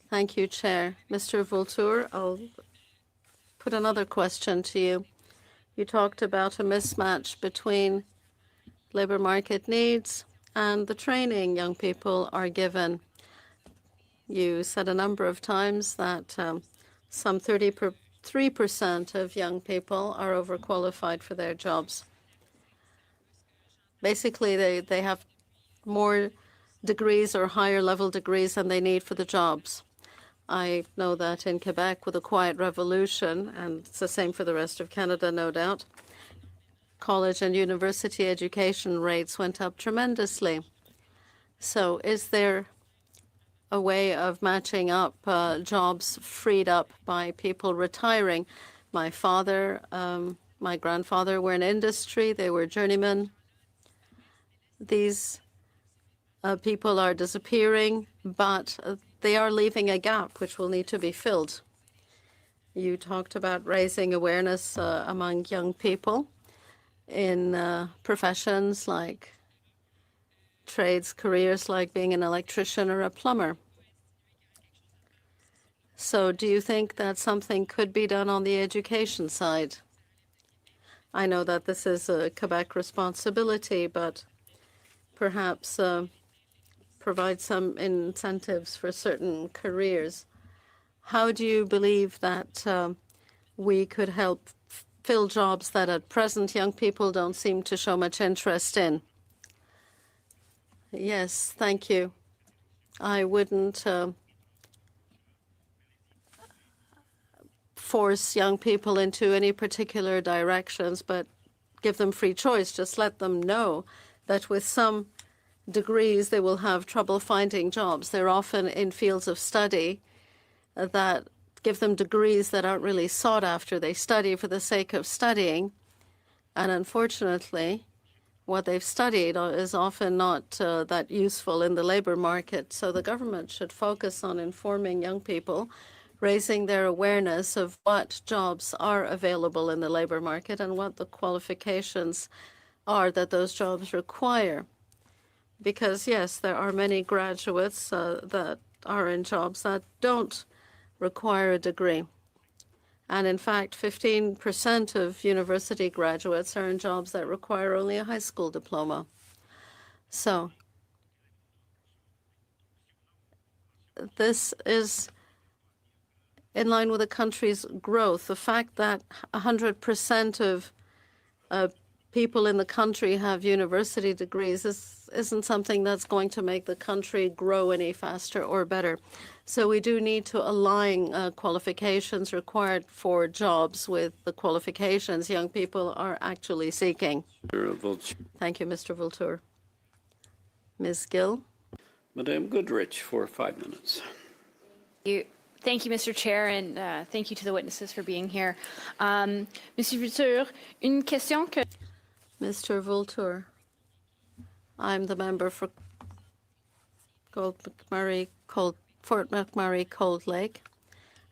Thank you, Chair. Mr. Vulture, I'll put another question to you. You talked about a mismatch between labor market needs and the training young people are given. You said a number of times that some 33% of young people are overqualified for their jobs. Basically, they have more degrees or higher level degrees than they need for the jobs. I know that in Quebec with a quiet revolution, and it's the same for the rest of Canada, no doubt, college and university education rates went up tremendously. So is there a way of matching up jobs freed up by people retiring? My father, my grandfather were in industry. They were journeymen. These people are disappearing, but they are leaving a gap which will need to be filled. You talked about raising awareness among young people in professions like trades, careers like being an electrician or a plumber. So do you think that something could be done on the education side? I know that this is a Quebec responsibility, but perhaps provide some incentives for certain careers. How do you believe that we could help fill jobs that at present young people don't seem to show much interest in? Yes, thank you. I wouldn't force young people into any particular directions, but give them free choice. Just let them know that with some degrees they will have trouble finding jobs. They're often in fields of study that give them degrees that aren't really sought after. They study for the sake of studying, and unfortunately, what they've studied is often not that useful in the labor market. So the government should focus on informing young people, raising their awareness of what jobs are available in the labor market and what the qualifications are that those jobs require. Because, yes, there are many graduates that are in jobs that don't require a degree. And in fact, 15% of university graduates are in jobs that require only a high school diploma. So this is in line with the country's growth. The fact that 100% of people in the country have university degrees isn't something that's going to make the country grow any faster or better. So we do need to align qualifications required for jobs with the qualifications young people are actually seeking. Thank you, Mr. Vulture. Ms. Gill. Madame Goodrich for 5 minutes. Thank you, Mr. Chair, and thank you to the witnesses for being here. Monsieur Vulture, une question que... Mr. Vulture, I'm the member for Fort McMurray Cold Lake,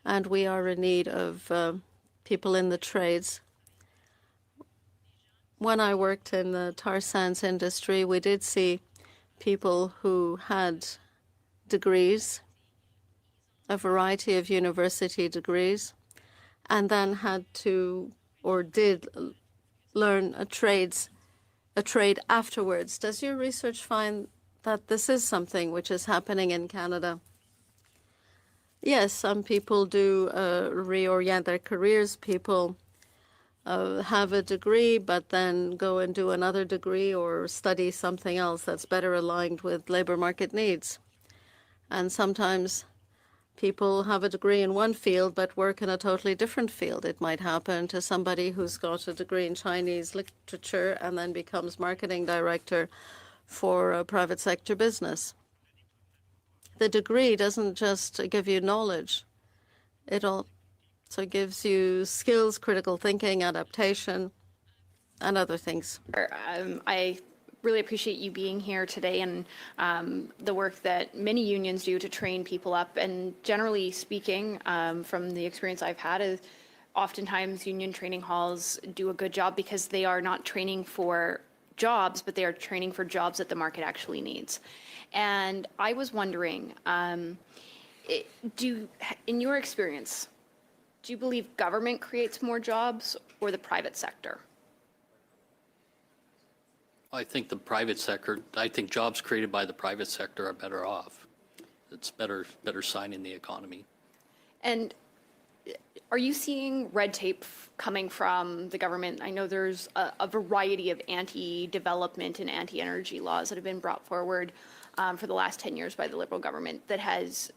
and we are in need of people in the trades. When I worked in the tar sands industry, we did see people who had degrees, a variety of university degrees, and then had to or did learn a trade afterwards. Does your research find that this is something which is happening in Canada? Yes, some people do reorient their careers. People have a degree, but then go and do another degree or study something else that's better aligned with labor market needs. And sometimes people have a degree in one field but work in a totally different field. It might happen to somebody who's got a degree in Chinese literature and then becomes marketing director for a private sector business. The degree doesn't just give you knowledge. It also gives you skills, critical thinking, adaptation, and other things. I really appreciate you being here today and the work that many unions do to train people up. And generally speaking, from the experience I've had, is oftentimes union training halls do a good job because they are not training for jobs, but they are training for jobs that the market actually needs. And I was wondering, in your experience, do you believe government creates more jobs or the private sector? I think the private sector, I think jobs created by the private sector are better off. It's better sign in the economy. And are you seeing red tape coming from the government? I know there's a variety of anti-development and anti-energy laws that have been brought forward for the last 10 years by the Liberal government that has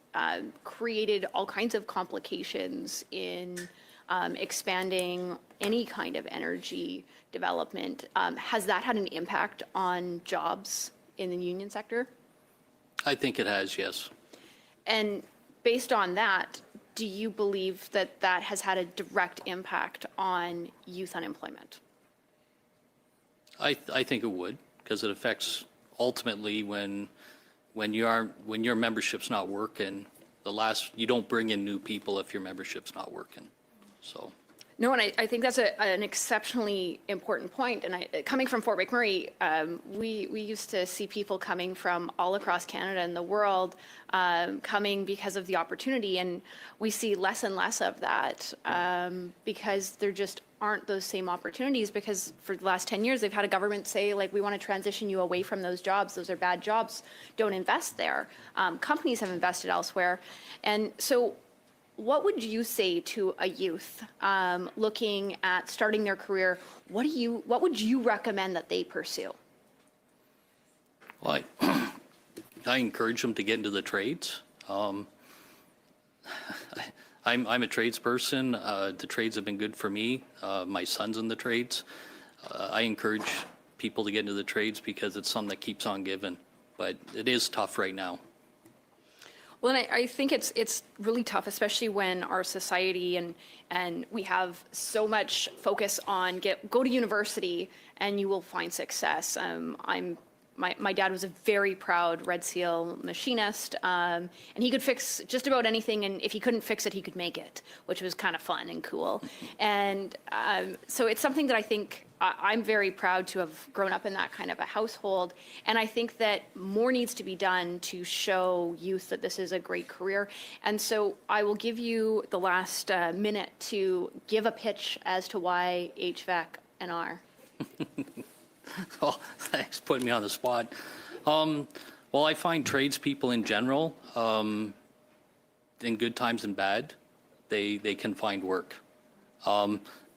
created all kinds of complications in expanding any kind of energy development. Has that had an impact on jobs in the union sector? I think it has, yes. And based on that, do you believe that that has had a direct impact on youth unemployment? I think it would, because it affects ultimately when your membership's not working, you don't bring in new people if your membership's not working. So. No, and I think that's an exceptionally important point. And coming from Fort McMurray, we used to see people coming from all across Canada and the world coming because of the opportunity. And we see less and less of that because there just aren't those same opportunities, because for the last 10 years, they've had a government say, like, we want to transition you away from those jobs. Those are bad jobs. Don't invest there. Companies have invested elsewhere. And so what would you say to a youth looking at starting their career? What would you recommend that they pursue? Well, I encourage them to get into the trades. I'm a tradesperson. The trades have been good for me. My son's in the trades. I encourage people to get into the trades because it's something that keeps on giving. But it is tough right now. Well, and I think it's really tough, especially when our society and we have so much focus on go to university and you will find success. My dad was a very proud Red Seal machinist, and he could fix just about anything, and if he couldn't fix it, he could make it, which was kind of fun and cool. And so it's something that I think I'm very proud to have grown up in that kind of a household, and I think that more needs to be done to show youth that this is a great career. And so I will give you the last minute to give a pitch as to why HVAC and R. Oh, thanks for putting me on the spot. Well, I find tradespeople in general, in good times and bad, they can find work.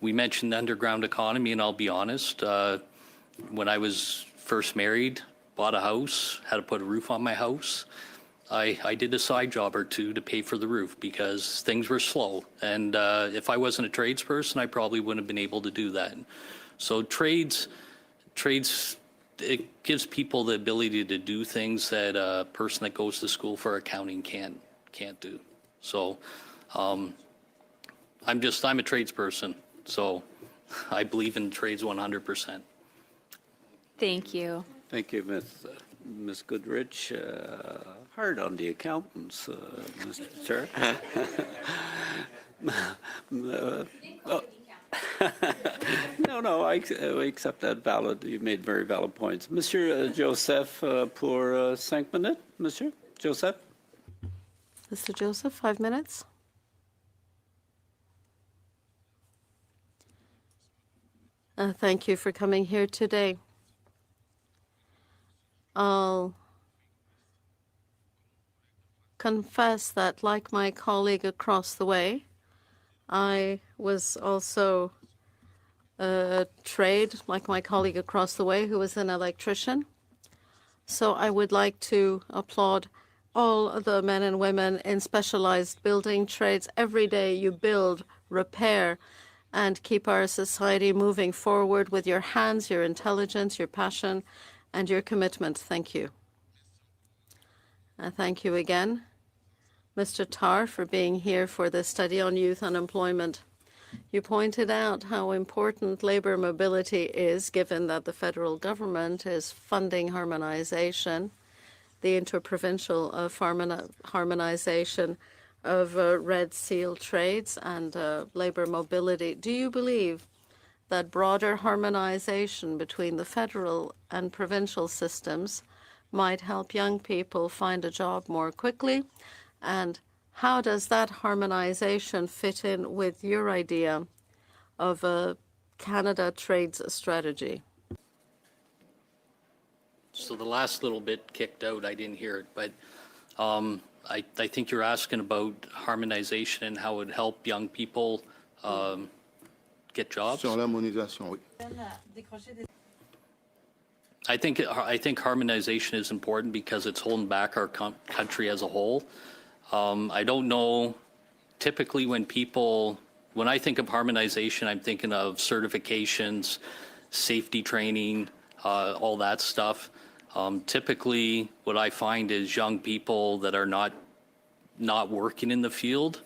We mentioned the underground economy, and I'll be honest, when I was first married, bought a house, had to put a roof on my house, I did a side job or two to pay for the roof because things were slow. And if I wasn't a tradesperson, I probably wouldn't have been able to do that. So trades, it gives people the ability to do things that a person that goes to school for accounting can't do. So I'm a tradesperson, so I believe in trades 100%. Thank you. Thank you, Ms. Goodrich. Hard on the accountants, Mr. Chair. No, I accept that valid. You made very valid points. Monsieur Joseph, pour 5 minutes, Monsieur Joseph. Mr. Joseph, 5 minutes. Thank you for coming here today. I'll confess that, like my colleague across the way, I was also a trade, like my colleague across the way, who was an electrician. So I would like to applaud all the men and women in specialized building trades. Every day you build, repair, and keep our society moving forward with your hands, your intelligence, your passion, and your commitment. Thank you. Thank you again, Mr. Tarr, for being here for this study on youth unemployment. You pointed out how important labor mobility is, given that the federal government is funding harmonization, the interprovincial harmonization of Red Seal trades and labor mobility. Do you believe that broader harmonization between the federal and provincial systems might help young people find a job more quickly? And how does that harmonization fit in with your idea of a Canada trades strategy? So the last little bit kicked out, I didn't hear it, but I think you're asking about harmonization and how it would help young people get jobs. Sur l'harmonisation, oui. I think harmonization is important because it's holding back our country as a whole. I don't know, typically when I think of harmonization, I'm thinking of certifications, safety training, all that stuff. Typically, what I find is young people that are not working in the field,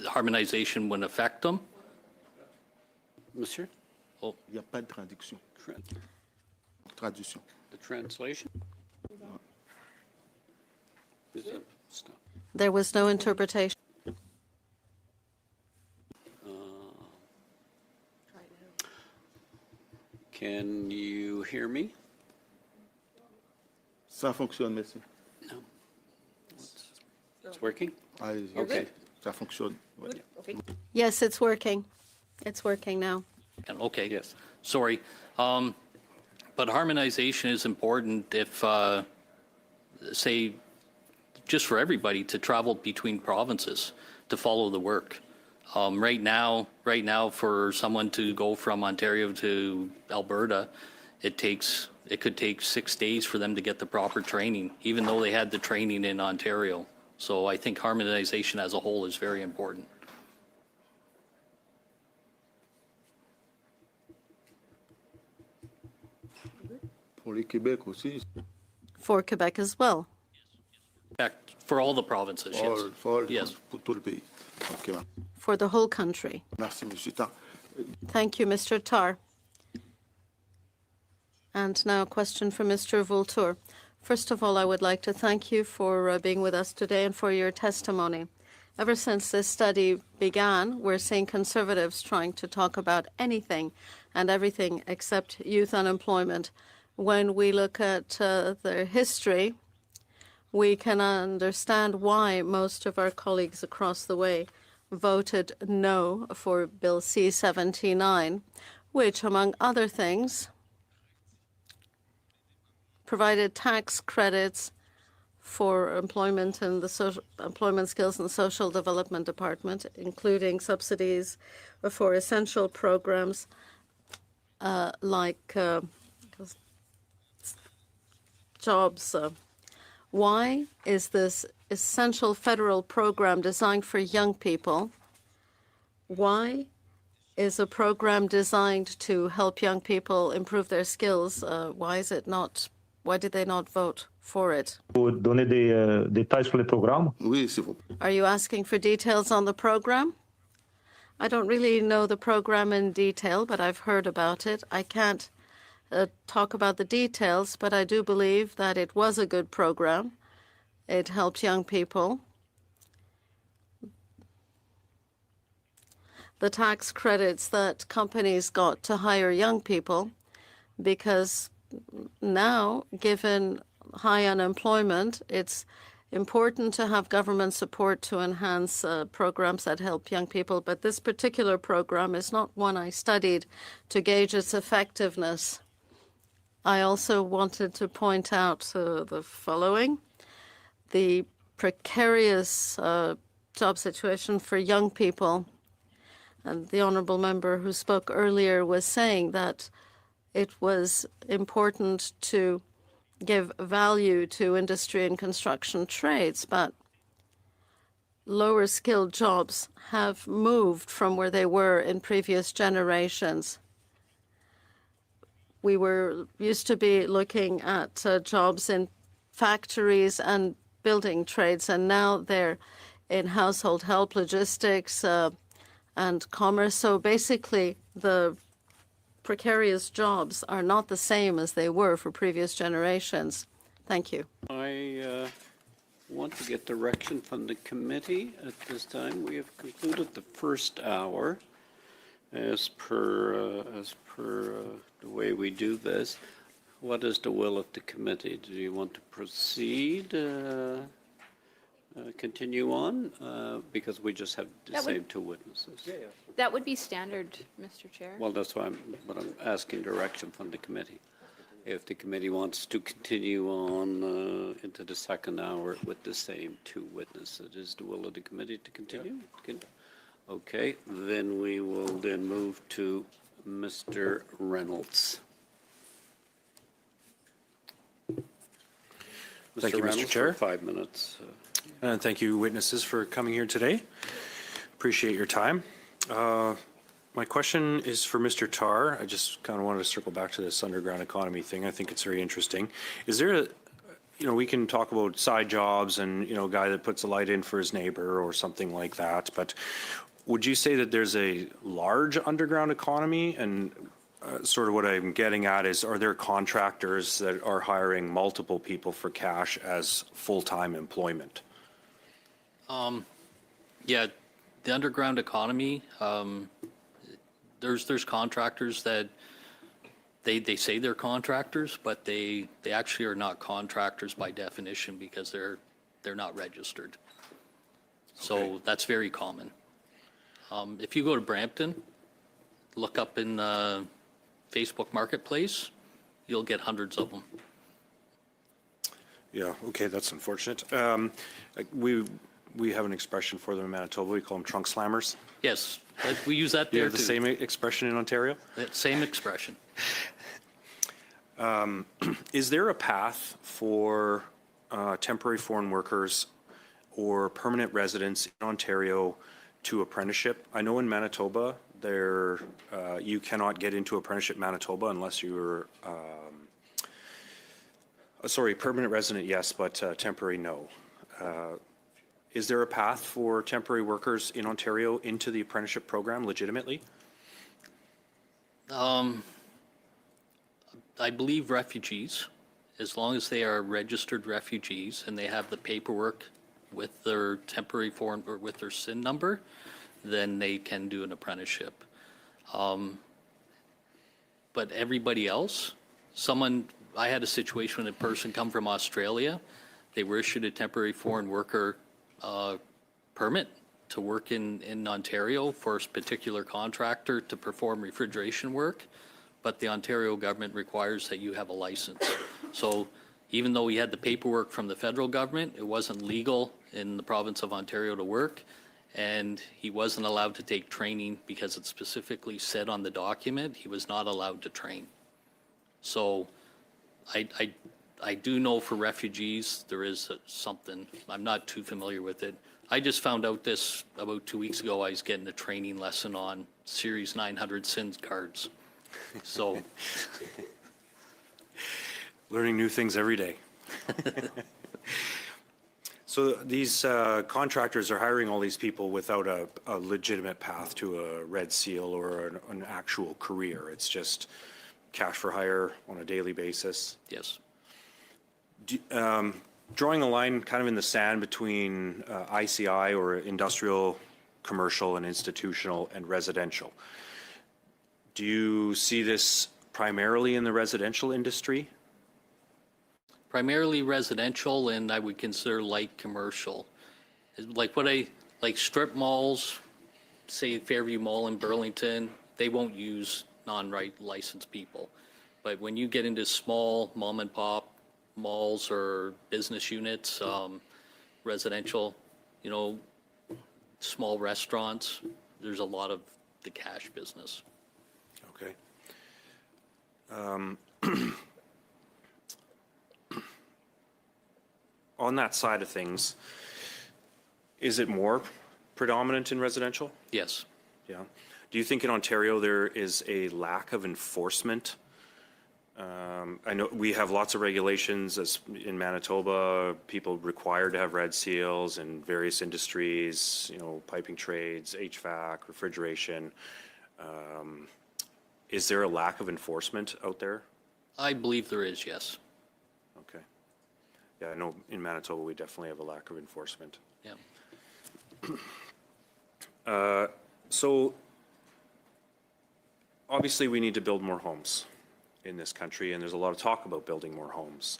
harmonization wouldn't affect them. Monsieur? Il n'y a pas de traduction. Traduction. The translation? Is it stop? There was no interpretation. Can you hear me? Ça fonctionne, merci. No. It's working? Allez-y. Okay. Ça fonctionne. Ouais. Yes, it's working. It's working now. Okay. Yes. Sorry. But harmonization is important if, say, just for everybody to travel between provinces to follow the work. Right now, for someone to go from Ontario to Alberta, it could take 6 days for them to get the proper training, even though they had the training in Ontario. So I think harmonization as a whole is very important. Pour les Québec aussi. For Quebec as well. For all the provinces, yes. Yes. Pour tout le pays. OK. For the whole country. Merci, Monsieur Tan. Thank you, Mr. Tar. And now a question from Mr. Vultur. First of all, I would like to thank you for being with us today and for your testimony. Ever since this study began, we're seeing Conservatives trying to talk about anything and everything except youth unemployment. When we look at their history, we can understand why most of our colleagues across the way voted no for Bill C-79, which, among other things, provided tax credits for employment in the Employment Skills and Social Development Department, including subsidies for essential programs like jobs. Why is this essential federal program designed for young people? Why is a program designed to help young people improve their skills? Why did they not vote for it? Vous donner des détails sur les programmes? Oui, s'il vous plaît. Are you asking for details on the program? I don't really know the program in detail, but I've heard about it. I can't talk about the details, but I do believe that it was a good program. It helped young people. The tax credits that companies got to hire young people, because now, given high unemployment, it's important to have government support to enhance programs that help young people. But this particular program is not one I studied to gauge its effectiveness. I also wanted to point out the following. The precarious job situation for young people. And the honourable member who spoke earlier was saying that it was important to give value to industry and construction trades, but lower skilled jobs have moved from where they were in previous generations. We used to be looking at jobs in factories and building trades, and now they're in household help, logistics, and commerce. So basically, the precarious jobs are not the same as they were for previous generations. Thank you. I want to get direction from the committee at this time. We have concluded the first hour as per the way we do this. What is the will of the committee? Do you want to proceed, continue on? Because we just have the That would- same two witnesses. That would be standard, Mr. Chair. Well, that's why I'm asking direction from the committee. If the committee wants to continue on into the second hour with the same two witnesses, is the will of the committee to continue? Okay, then we will then move to Mr. Reynolds. Thank you, Mr. Reynolds, Chair. for 5 minutes. And thank you, witnesses, for coming here today. Appreciate your time. My question is for Mr. Tarr. I just kind of wanted to circle back to this underground economy thing. I think it's very interesting. Is there a, we can talk about side jobs and, a guy that puts a light in for his neighbor or something like that, but would you say that there's a large underground economy? And sort of what I'm getting at is, are there contractors that are hiring multiple people for cash as full-time employment? Yeah, the underground economy, there's contractors that they say they're contractors, but they actually are not contractors by definition because they're not registered. So that's very common. If you go to Brampton, look up in Facebook Marketplace, you'll get hundreds of them. Yeah, okay, that's unfortunate. We have an expression for them in Manitoba. We call them trunk slammers. Yes, we use that Do you there have too. the same expression in Ontario? That same expression. Is there a path for temporary foreign workers or permanent residents in Ontario to apprenticeship? I know in Manitoba, you cannot get into apprenticeship Manitoba unless you're, permanent resident, yes, but temporary, no. Is there a path for temporary workers in Ontario into the apprenticeship program legitimately? I believe refugees, as long as they are registered refugees and they have the paperwork with their temporary foreign or with their SIN number, then they can do an apprenticeship. But everybody else, I had a situation when a person come from Australia, they were issued a temporary foreign worker permit to work in Ontario for a particular contractor to perform refrigeration work, but the Ontario government requires that you have a license. So even though he had the paperwork from the federal government, it wasn't legal in the province of Ontario to work, and he wasn't allowed to take training because it specifically said on the document he was not allowed to train. So I do know for refugees there is something. I'm not too familiar with it. I just found out this about 2 weeks ago. I was getting a training lesson on Series 900 SIN cards. So Learning new things every day. So these contractors are hiring all these people without a legitimate path to a red seal or an actual career. It's just cash for hire on a daily basis. yes. Drawing a line kind of in the sand between ICI or industrial, commercial, and institutional and residential. Do you see this primarily in the residential industry? Primarily residential, and I would consider light commercial. Like strip malls, say Fairview Mall in Burlington, they won't use non-licensed people. But when you get into small mom and pop malls or business units, residential, small restaurants, there's a lot of the cash business. Okay. On that side of things, is it more predominant in residential? Yes. Yeah. Do you think in Ontario there is a lack of enforcement I know we have lots of regulations as in Manitoba, people required to have red seals in various industries, you know, piping trades, HVAC, refrigeration. Is there a lack of enforcement out there? I believe there is, yes. Okay. Yeah, I know in Manitoba, we definitely have a lack of enforcement. Yeah. So obviously, we need to build more homes in this country, and there's a lot of talk about building more homes.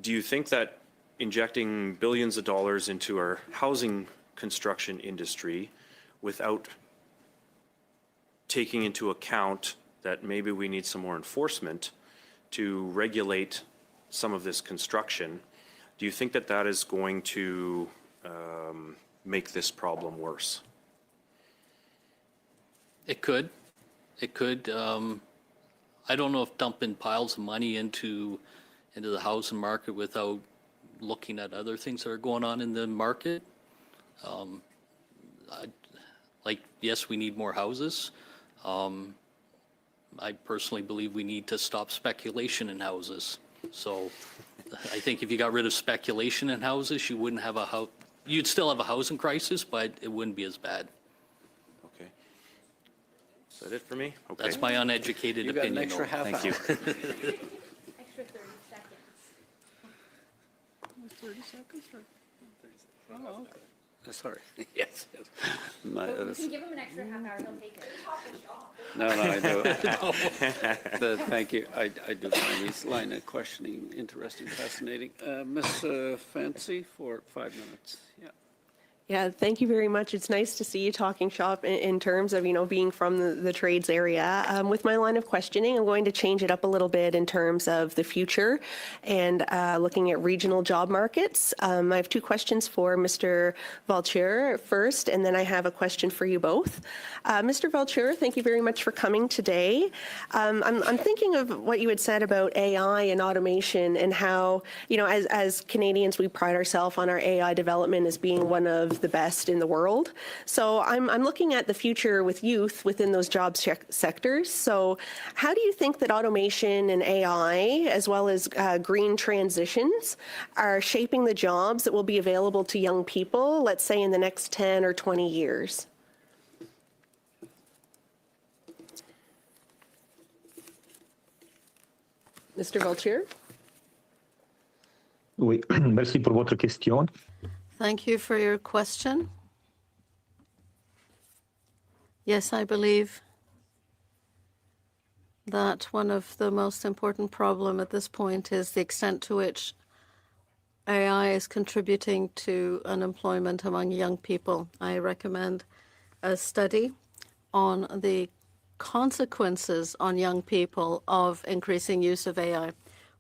Do you think that injecting billions of dollars into our housing construction industry without taking into account that maybe we need some more enforcement to regulate some of this construction, do you think that that is going to make this problem worse? It could. It could. I don't know if dumping piles of money into the housing market without looking at other things that are going on in the market. Like, yes, we need more houses. I personally believe we need to stop speculation in houses. So I think if you got rid of speculation in houses, you wouldn't have you'd still have a housing crisis, but it wouldn't be as bad. Okay. Is that it for me? Okay. That's my uneducated You got opinion. an extra though. half Thank you. hour. Extra 30 seconds. 30 seconds? Oh, okay. Sorry. Yes. Yes. You can give him an extra half hour, he'll take it. No, I do. Thank you. I do find this line of questioning interesting, fascinating. Ms. Fancy for 5 minutes. Yeah. Yeah, thank you very much. It's nice to see you talking shop in terms of, being from the trades area. With my line of questioning, I'm going to change it up a little bit in terms of the future and looking at regional job markets. I have 2 questions for Mr. Valcheur first, and then I have a question for you both. Mr. Valcheur, thank you very much for coming today. I'm thinking of what you had said about AI and automation and how, as Canadians, we pride ourselves on our AI development as being one of the best in the world. So I'm looking at the future with youth within those job sectors. So how do you think that automation and AI, as well as green transitions, are shaping the jobs that will be available to young people, let's say in the next 10 or 20 years? Mr. Valcheur? Oui, merci pour votre question. Thank you for your question. Yes, I believe that one of the most important problem at this point is the extent to which AI is contributing to unemployment among young people. I recommend a study on the consequences on young people of increasing use of AI.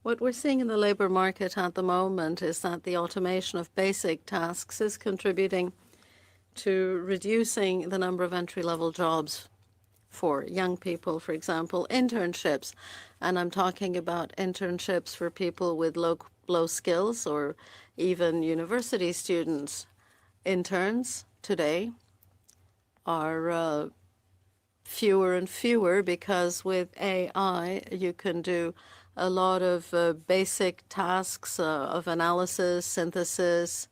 What we're seeing in the labor market at the moment is that the automation of basic tasks is contributing to reducing the number of entry-level jobs for young people, for example, internships. And I'm talking about internships for people with low skills or even university students. Interns today are fewer and fewer because with AI you can do a lot of basic tasks of analysis, synthesis.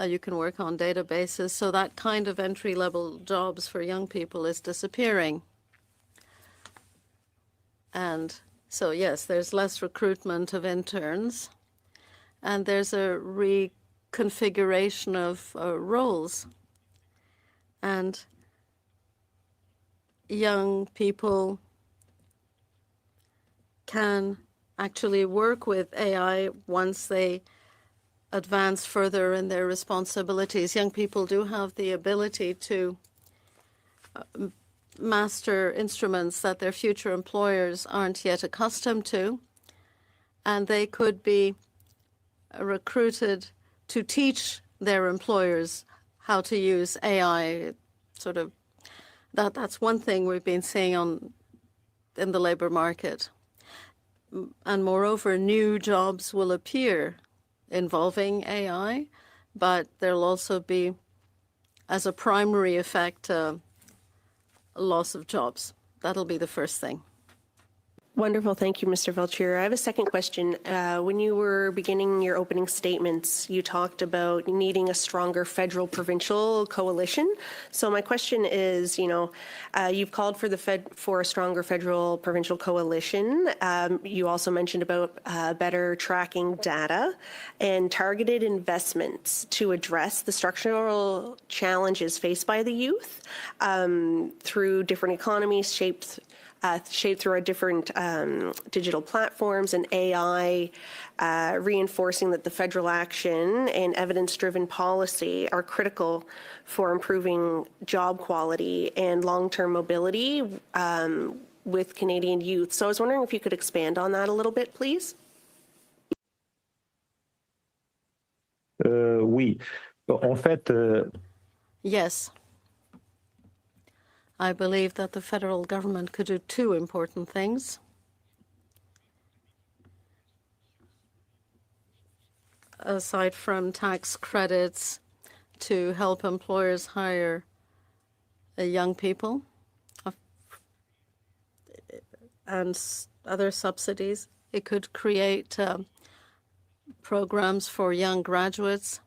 You can work on databases. So that kind of entry-level jobs for young people is disappearing. And so, yes, there's less recruitment of interns. And there's a reconfiguration of roles. And young people can actually work with AI once they advance further in their responsibilities. Young people do have the ability to master instruments that their future employers aren't yet accustomed to, and they could be recruited to teach their employers how to use AI. Sort of that's one thing we've been seeing in the labor market. And moreover, new jobs will appear involving AI, but there'll also be, as a primary effect, a loss of jobs. That'll be the first thing. Wonderful. Thank you, Mr. Veltier. I have a second question. When you were beginning your opening statements, you talked about needing a stronger federal-provincial coalition. So my question is, you've called for a stronger federal-provincial coalition. You also mentioned about better tracking data and targeted investments to address the structural challenges faced by the youth through different economies shaped through our different digital platforms and AI, reinforcing that the federal action and evidence-driven policy are critical for improving job quality and long-term mobility with Canadian youth. So I was wondering if you could expand on that a little bit, please. Oui. En fait, Yes. I believe that the federal government could do two important things. Aside from tax credits to help employers hire young people and other subsidies, it could create programs for young graduates.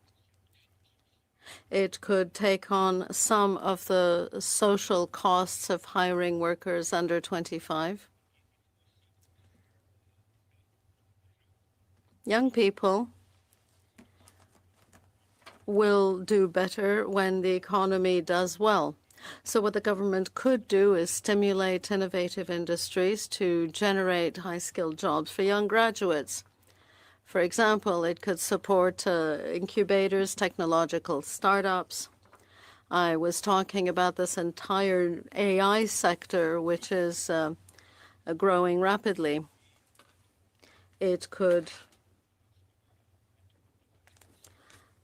It could take on some of the social costs of hiring workers under 25. Young people will do better when the economy does well. So what the government could do is stimulate innovative industries to generate high-skilled jobs for young graduates. For example, it could support incubators, technological startups. I was talking about this entire AI sector, which is growing rapidly. It could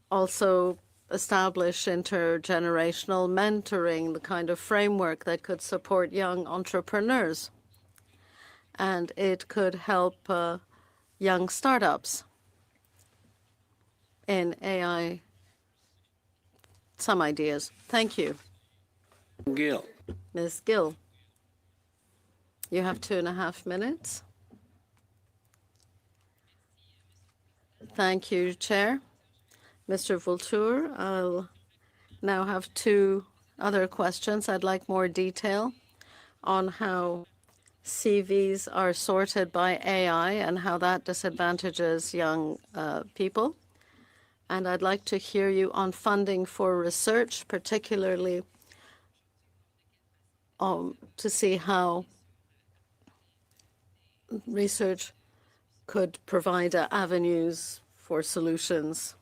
also establish intergenerational mentoring, the kind of framework that could support young entrepreneurs. And it could help young startups in AI. Some ideas. Thank you. Gill. Ms. Gill, you have 2.5 minutes. Thank you, Chair. Mr. Vulture, I'll now have two other questions. I'd like more detail on how CVs are sorted by AI and how that disadvantages young people. And I'd like to hear you on funding for research, particularly to see how research could provide avenues for solutions.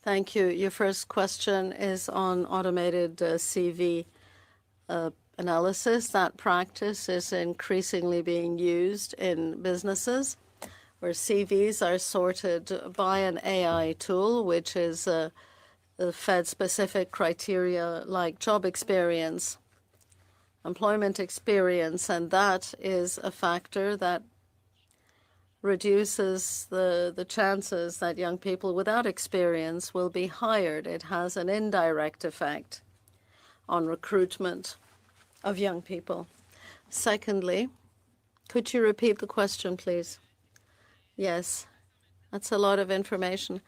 Thank you. Your first question is on automated CV analysis. That practice is increasingly being used in businesses where CVs are sorted by an AI tool, which is fed specific criteria like job experience, employment experience, and that is a factor that reduces the chances that young people without experience will be hired. It has an indirect effect on recruitment of young people. Secondly, could you repeat the question, please? Yes, that's a lot of information.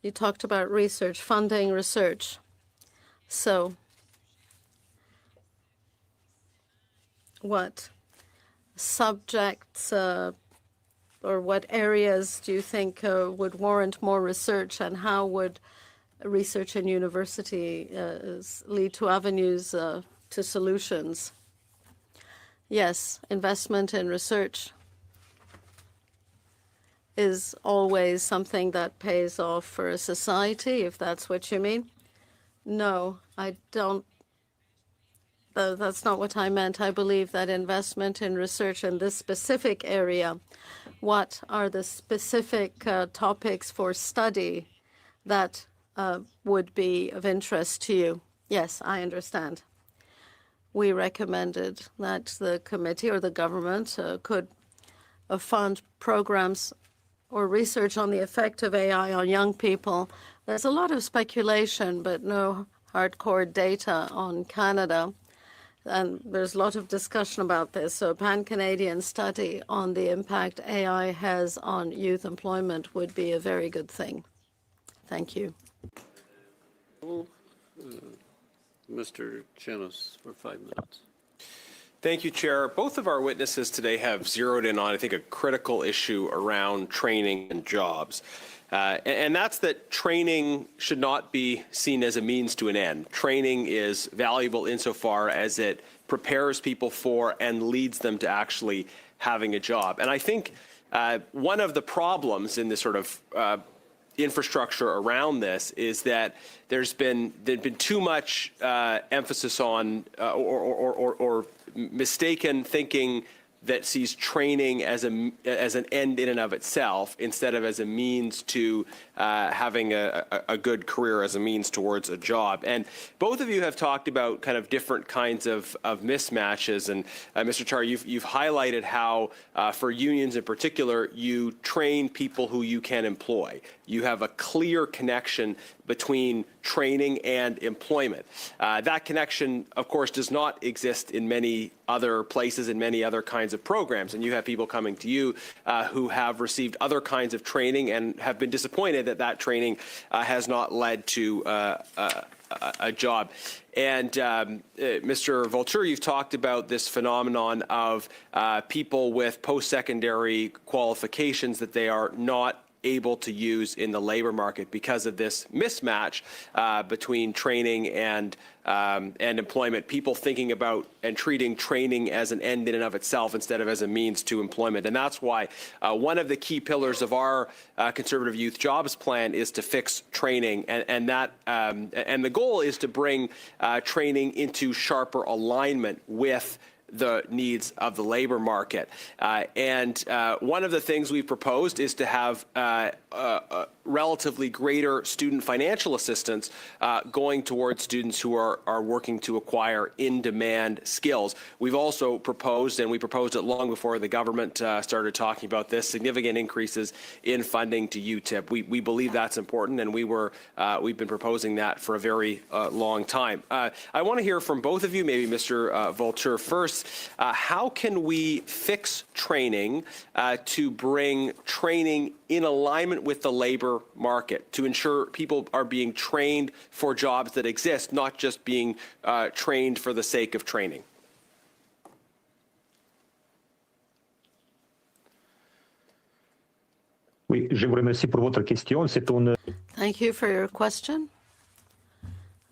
You talked about research, funding research. So what subjects or what areas do you think would warrant more research, and how would research in university lead to avenues to solutions? Yes, investment in research is always something that pays off for a society, if that's what you mean. No, I don't. That's not what I meant. I believe that investment in research in this specific area, what are the specific topics for study that would be of interest to you? Yes, I understand. We recommended that the committee or the government could fund programs or research on the effect of AI on young people. There's a lot of speculation, but no hardcore data on Canada. and there's a lot of discussion about this. So a pan-Canadian study on the impact AI has on youth employment would be a very good thing. Thank you. Mr. Chenos for 5 minutes. Thank you, Chair. Both of our witnesses today have zeroed in on, I think, a critical issue around training and jobs. And that's that training should not be seen as a means to an end. Training is valuable insofar as it prepares people for and leads them to actually having a job. And I think one of the problems in this sort of infrastructure around this is that there's been too much emphasis on or mistaken thinking that sees training as an end in and of itself instead of as a means to having a good career, as a means towards a job. And both of you have talked about kind of different kinds of mismatches. And Mr. Tar, you've highlighted how for unions in particular, you train people who you can employ. You have a clear connection between training and employment. That connection, of course, does not exist in many other places and many other kinds of programs. And you have people coming to you who have received other kinds of training and have been disappointed that that training has not led to a job. And Mr. Vulture, you've talked about this phenomenon of people with post-secondary qualifications that they are not able to use in the labor market because of this mismatch between training and employment. People thinking about and treating training as an end in and of itself instead of as a means to employment. And that's why one of the key pillars of our Conservative Youth Jobs Plan is to fix training, and the goal is to bring training into sharper alignment with the needs of the labor market. And one of the things we've proposed is to have relatively greater student financial assistance going towards students who are working to acquire in-demand skills. We've also proposed, and we proposed it long before the government started talking about this, significant increases in funding to UTIP. We believe that's important, and we've been proposing that for a very long time. I want to hear from both of you, maybe Mr. Vulture first. How can we fix training to bring training in alignment with the labor market, to ensure people are being trained for jobs that exist, not just being trained for the sake of training? Oui, je vous remercie pour votre question. Thank you for your question.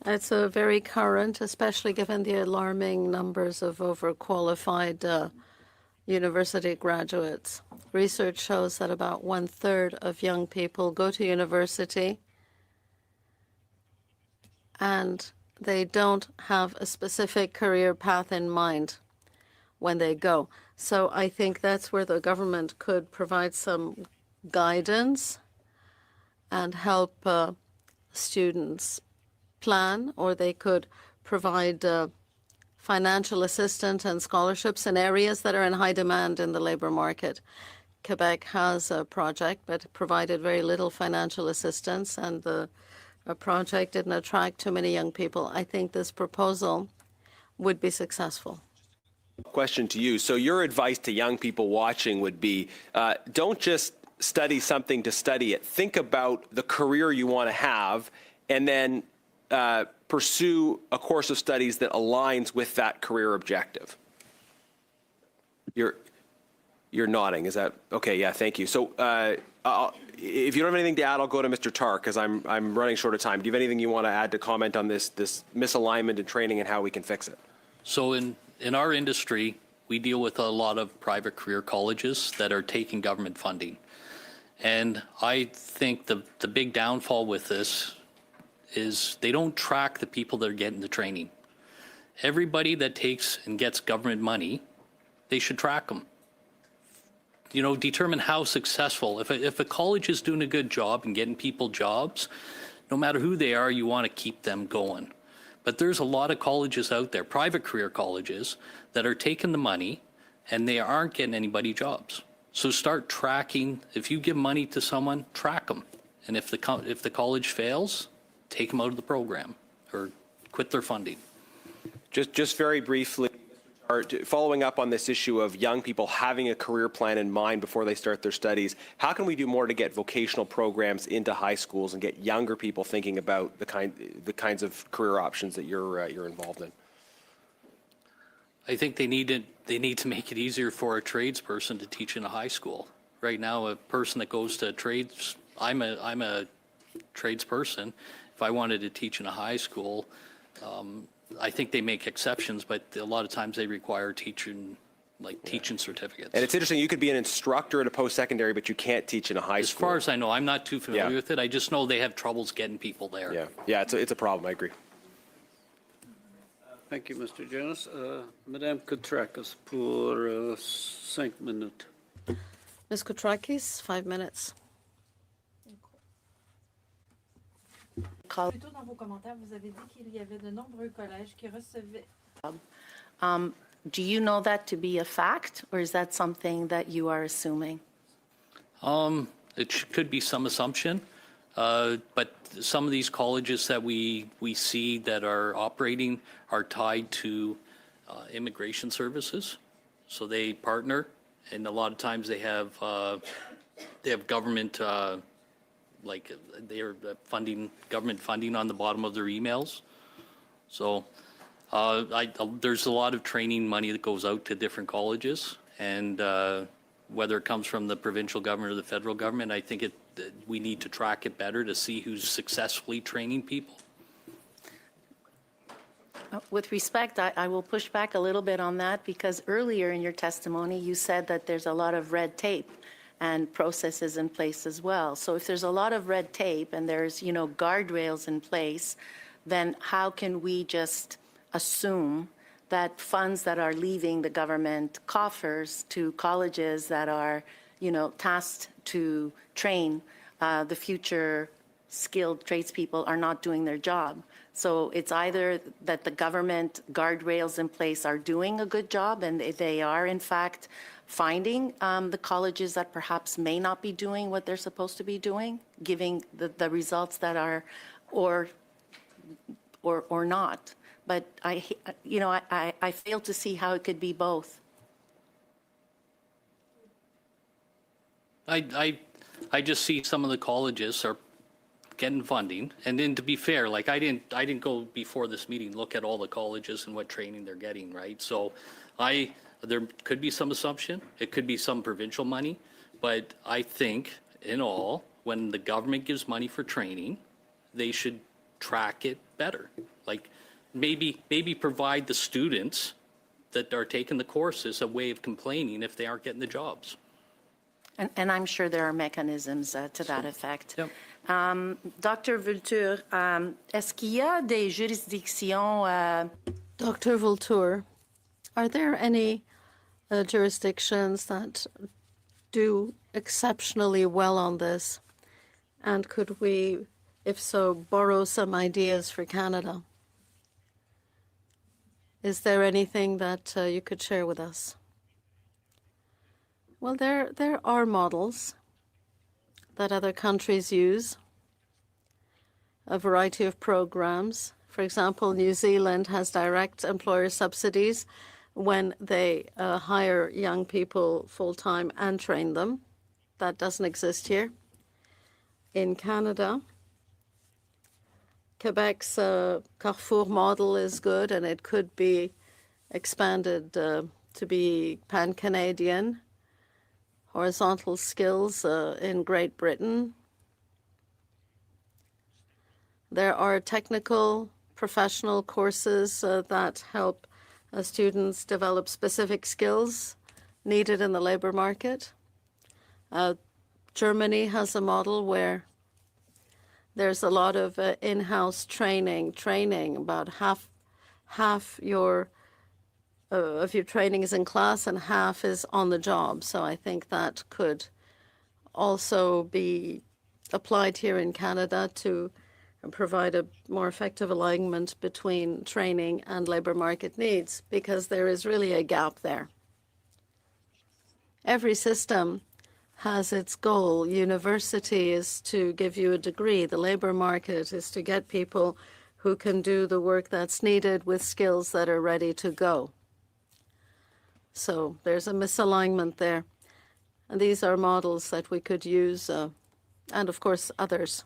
It's a very current, especially given the alarming numbers of overqualified university graduates. Research shows that about 1/3 of young people go to university and they don't have a specific career path in mind when they go. So I think that's where the government could provide some guidance and help students plan, or they could provide financial assistance and scholarships in areas that are in high demand in the labor market. Quebec has a project, but provided very little financial assistance, and the project didn't attract too many young people. I think this proposal would be successful. Question to you. So your advice to young people watching would be, don't just study something to study it. Think about the career you want to have, and then pursue a course of studies that aligns with that career objective. You're nodding. Is that okay? Yeah, thank you. So if you don't have anything to add, I'll go to Mr. Tar, because I'm running short of time. Do you have anything you want to add to comment on this misalignment in training and how we can fix it? So in our industry, we deal with a lot of private career colleges that are taking government funding. And I think the big downfall with this is they don't track the people that are getting the training. Everybody that takes and gets government money, they should track them. You know, determine how successful. If a college is doing a good job and getting people jobs, no matter who they are, you want to keep them going. But there's a lot of colleges out there, private career colleges, that are taking the money and they aren't getting anybody jobs. So start tracking. If you give money to someone, track them. And if the college fails, take them out of the program or quit their funding. Just very briefly, following up on this issue of young people having a career plan in mind before they start their studies, how can we do more to get vocational programs into high schools and get younger people thinking about the kinds of career options that you're involved in? I think they need to make it easier for a tradesperson to teach in a high school. Right now, a person that goes to trades, I'm a tradesperson. If I wanted to teach in a high school, I think they make exceptions, but a lot of times they require teaching certificates. And it's interesting, you could be an instructor at a post-secondary, but you can't teach in a high school. As far as I know, I'm not too familiar Yeah. with it. I just know they have troubles getting people there. Yeah, it's a problem, I agree. Thank you, Mr. Jonas. Madame Koutrakis pour 5 minutes. Ms. Koutrakis, 5 minutes. Plus tôt dans vos commentaires, vous avez dit qu'il y avait de nombreux collèges qui recevaient. Do you know that to be a fact, or is that something that you are assuming? Could be some assumption, but some of these colleges that we see that are operating are tied to immigration services. So they partner, and a lot of times they have government, like they're government funding on the bottom of their emails. So there's a lot of training money that goes out to different colleges, and whether it comes from the provincial government or the federal government, I think we need to track it better to see who's successfully training people. With respect, I will push back a little bit on that, because earlier in your testimony, you said that there's a lot of red tape and processes in place as well. So if there's a lot of red tape and there's, guardrails in place, then how can we just assume that funds that are leaving the government coffers to colleges that are, tasked to train the future skilled tradespeople are not doing their job? So it's either that the government guardrails in place are doing a good job, and they are, in fact, finding the colleges that perhaps may not be doing what they're supposed to be doing, giving the results that are, or not. But I fail to see how it could be both. I just see some of the colleges are getting funding, and then to be fair, like I didn't go before this meeting look at all the colleges and what training they're getting, right? So there could be some assumption, it could be some provincial money, but I think in all, when the government gives money for training, they should track it better. Like maybe provide the students that are taking the courses a way of complaining if they aren't getting the jobs. And I'm sure there are mechanisms to that effect. Yep. Dr. Vulture, est-ce qu'il y a des juridictions? Dr. Vulture, are there any jurisdictions that do exceptionally well on this? And could we, if so, borrow some ideas for Canada? Is there anything that you could share with us? Well, there are models that other countries use, a variety of programs. For example, New Zealand has direct employer subsidies when they hire young people full-time and train them. That doesn't exist here. In Canada, Quebec's Carrefour model is good, and it could be expanded to be pan-Canadian. Horizontal skills in Great Britain. There are technical professional courses that help students develop specific skills needed in the labor market. Germany has a model where there's a lot of in-house training, about half your of your training is in class and half is on the job. So I think that could also be applied here in Canada to provide a more effective alignment between training and labor market needs, because there is really a gap there. Every system has its goal. University is to give you a degree. The labor market is to get people who can do the work that's needed with skills that are ready to go. So there's a misalignment there. And these are models that we could use, and of course others.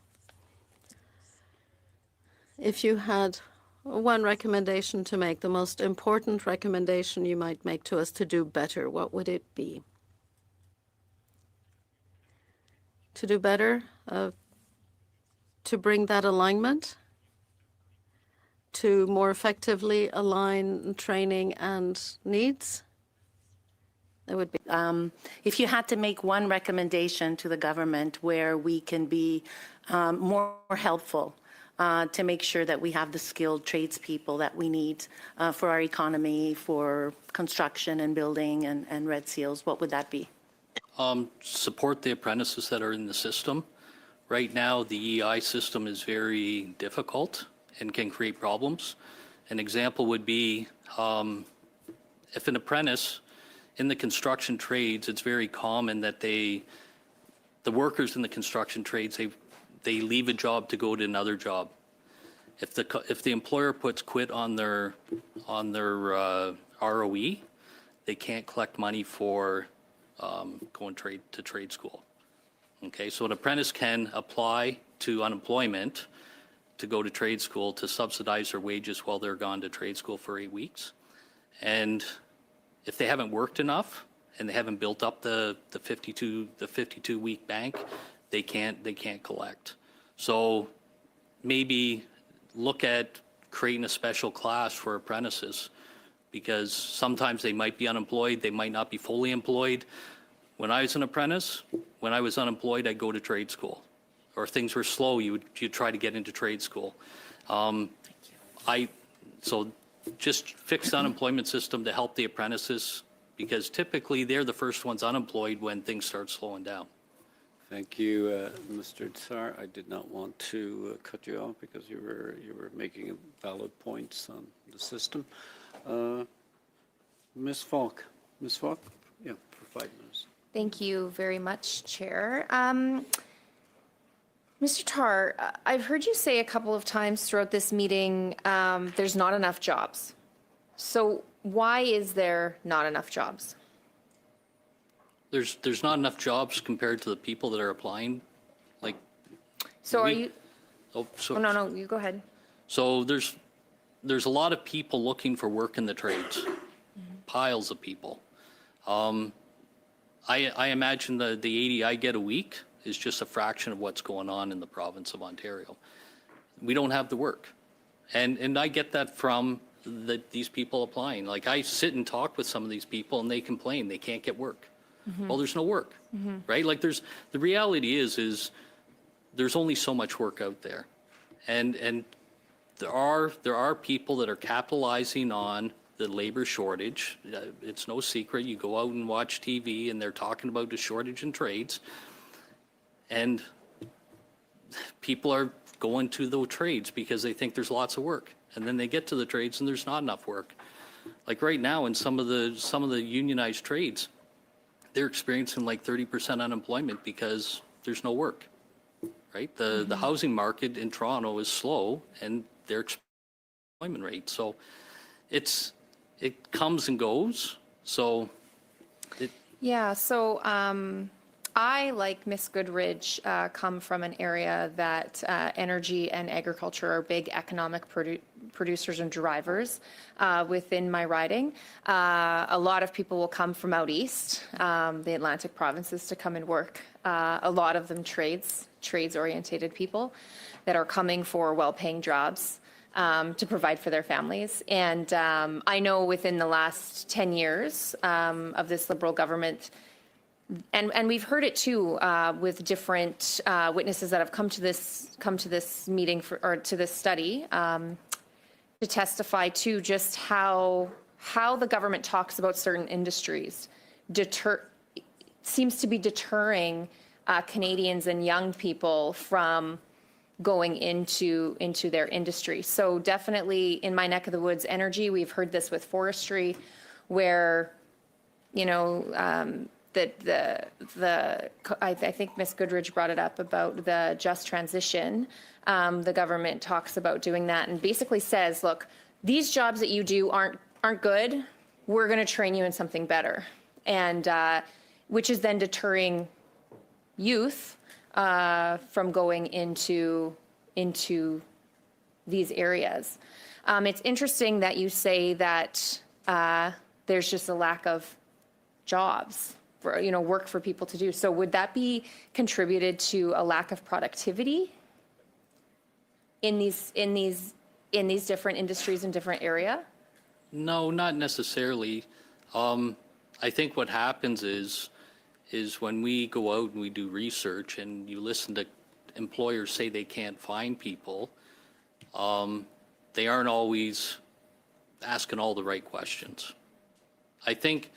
If you had one recommendation to make, the most important recommendation you might make to us to do better, what would it be? To do better, to bring that alignment, to more effectively align training and needs? That would be. If you had to make one recommendation to the government where we can be more helpful to make sure that we have the skilled tradespeople that we need for our economy, for construction and building and red seals, what would that be? Support the apprentices that are in the system. Right now, the EI system is very difficult and can create problems. An example would be if an apprentice in the construction trades, it's very common that the workers in the construction trades, they leave a job to go to another job. If the employer puts quit on their ROE, they can't collect money for going to trade school. Okay, so an apprentice can apply to unemployment to go to trade school to subsidize their wages while they're gone to trade school for 8 weeks. And if they haven't worked enough and they haven't built up the 52-week bank, they can't collect. So maybe look at creating a special class for apprentices, because sometimes they might be unemployed, they might not be fully employed. When I was an apprentice, when I was unemployed, I'd go to trade school. Or if things were slow, you'd try to get into trade school. So just fix the unemployment system to help the apprentices, because typically they're the first ones unemployed when things start slowing down. Thank you, Mr. Tsar. I did not want to cut you off because you were making valid points on the system. Ms. Falk. Ms. Falk? Yeah, for 5 minutes. Thank you very much, Chair. Mr. Tar, I've heard you say a couple of times throughout this meeting, there's not enough jobs. So why is there not enough jobs? There's not enough jobs compared to the people that are applying. Like, So are you? oh, so, Oh, no, you go ahead. So there's a lot of people looking for work in the trades, piles of people. I imagine the 80 I get a week is just a fraction of what's going on in the province of Ontario. We don't have the work. And I get that from these people applying. Like, I sit and talk with some of these people and they complain they can't get work. Well, there's no work, right? Like, the reality is there's only so much work out there. And there are people that are capitalizing on the labor shortage. It's no secret. You go out and watch TV and they're talking about the shortage in trades. And people are going to the trades because they think there's lots of work. And then they get to the trades and there's not enough work. Like right now in some of the unionized trades, they're experiencing like 30% unemployment because there's no work, right? The housing market in Toronto is slow and their employment rate. So it comes and goes. So Yeah, so I, like Miss Goodridge, come from an area that energy and agriculture are big economic producers and drivers within my riding. A lot of people will come from out east, the Atlantic provinces, to come and work. A lot of them trades-orientated people that are coming for well-paying jobs to provide for their families. And I know within the last 10 years of this Liberal government, and we've heard it too with different witnesses that have come to this meeting or to this study to testify to just how the government talks about certain industries seems to be deterring Canadians and young people from going into their industry. So definitely in my neck of the woods, energy, we've heard this with forestry, where I think Ms. Goodridge brought it up about the just transition. The government talks about doing that and basically says, look, these jobs that you do aren't good. We're going to train you in something better, and which is then deterring youth from going into these areas. It's interesting that you say that there's just a lack of jobs, for, work for people to do. So would that be contributed to a lack of productivity in these different industries in different area? No, not necessarily. I think what happens is when we go out and we do research and you listen to employers say they can't find people, they aren't always asking all the right questions. I think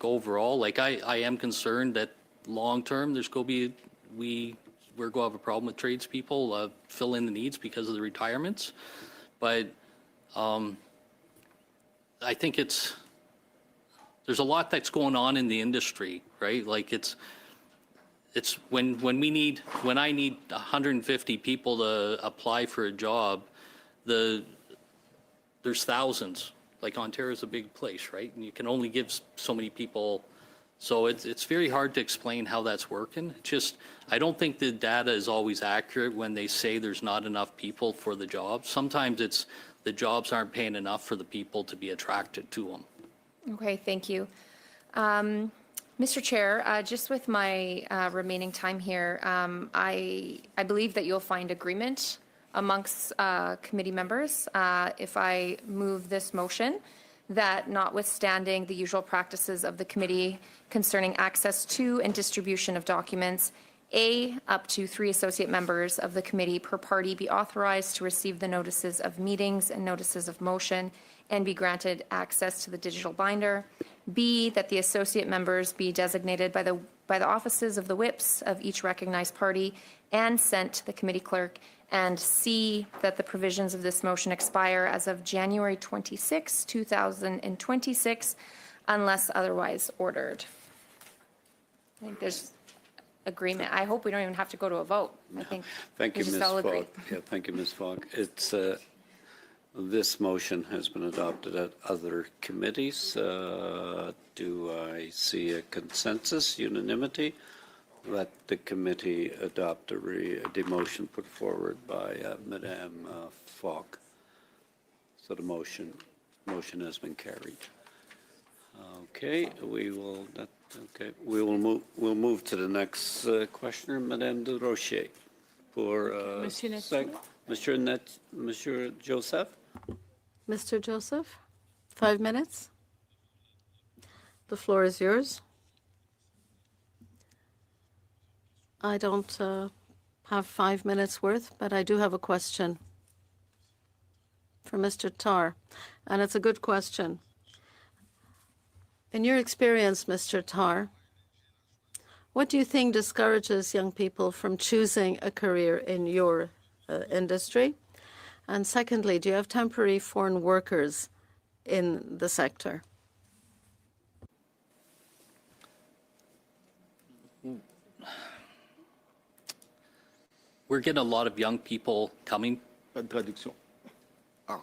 overall, like I am concerned that long term there's going to be we're going to have a problem with tradespeople fill in the needs because of the retirements, but I think there's a lot that's going on in the industry, right? Like it's when I need 150 people to apply for a job, there's thousands. Like Ontario's a big place, right? And you can only give so many people. So it's very hard to explain how that's working. I don't think the data is always accurate when they say there's not enough people for the jobs. Sometimes it's the jobs aren't paying enough for the people to be attracted to them. Okay, thank you. Mr. Chair, just with my remaining time here, I believe that you'll find agreement amongst committee members if I move this motion that notwithstanding the usual practices of the committee concerning access to and distribution of documents, up to 3 associate members of the committee per party be authorized to receive the notices of meetings and notices of motion and be granted access to the digital binder. B, that the associate members be designated by the offices of the whips of each recognized party and sent to the committee clerk. And C, that the provisions of this motion expire as of January 26, 2026, unless otherwise ordered. I think there's agreement. I hope we don't even have to go to a vote. I think Thank you, we just Ms. all agree. Fogg. Yeah, thank you, Ms. Fogg. This motion has been adopted at other committees. Do I see a consensus, unanimity, that the committee adopt the motion put forward by Madame Fogg? So the motion has been carried. Okay, we'll move to the next questioner, Madame de Rocher, for Monsieur Joseph. Mr. Joseph, 5 minutes. The floor is yours. I don't have 5 minutes worth, but I do have a question for Mr. Tar, and it's a good question. In your experience, Mr. Tar, what do you think discourages young people from choosing a career in your industry? And secondly, do you have temporary foreign workers in the sector? We're getting a lot of young people coming. Pas de traduction. Ah.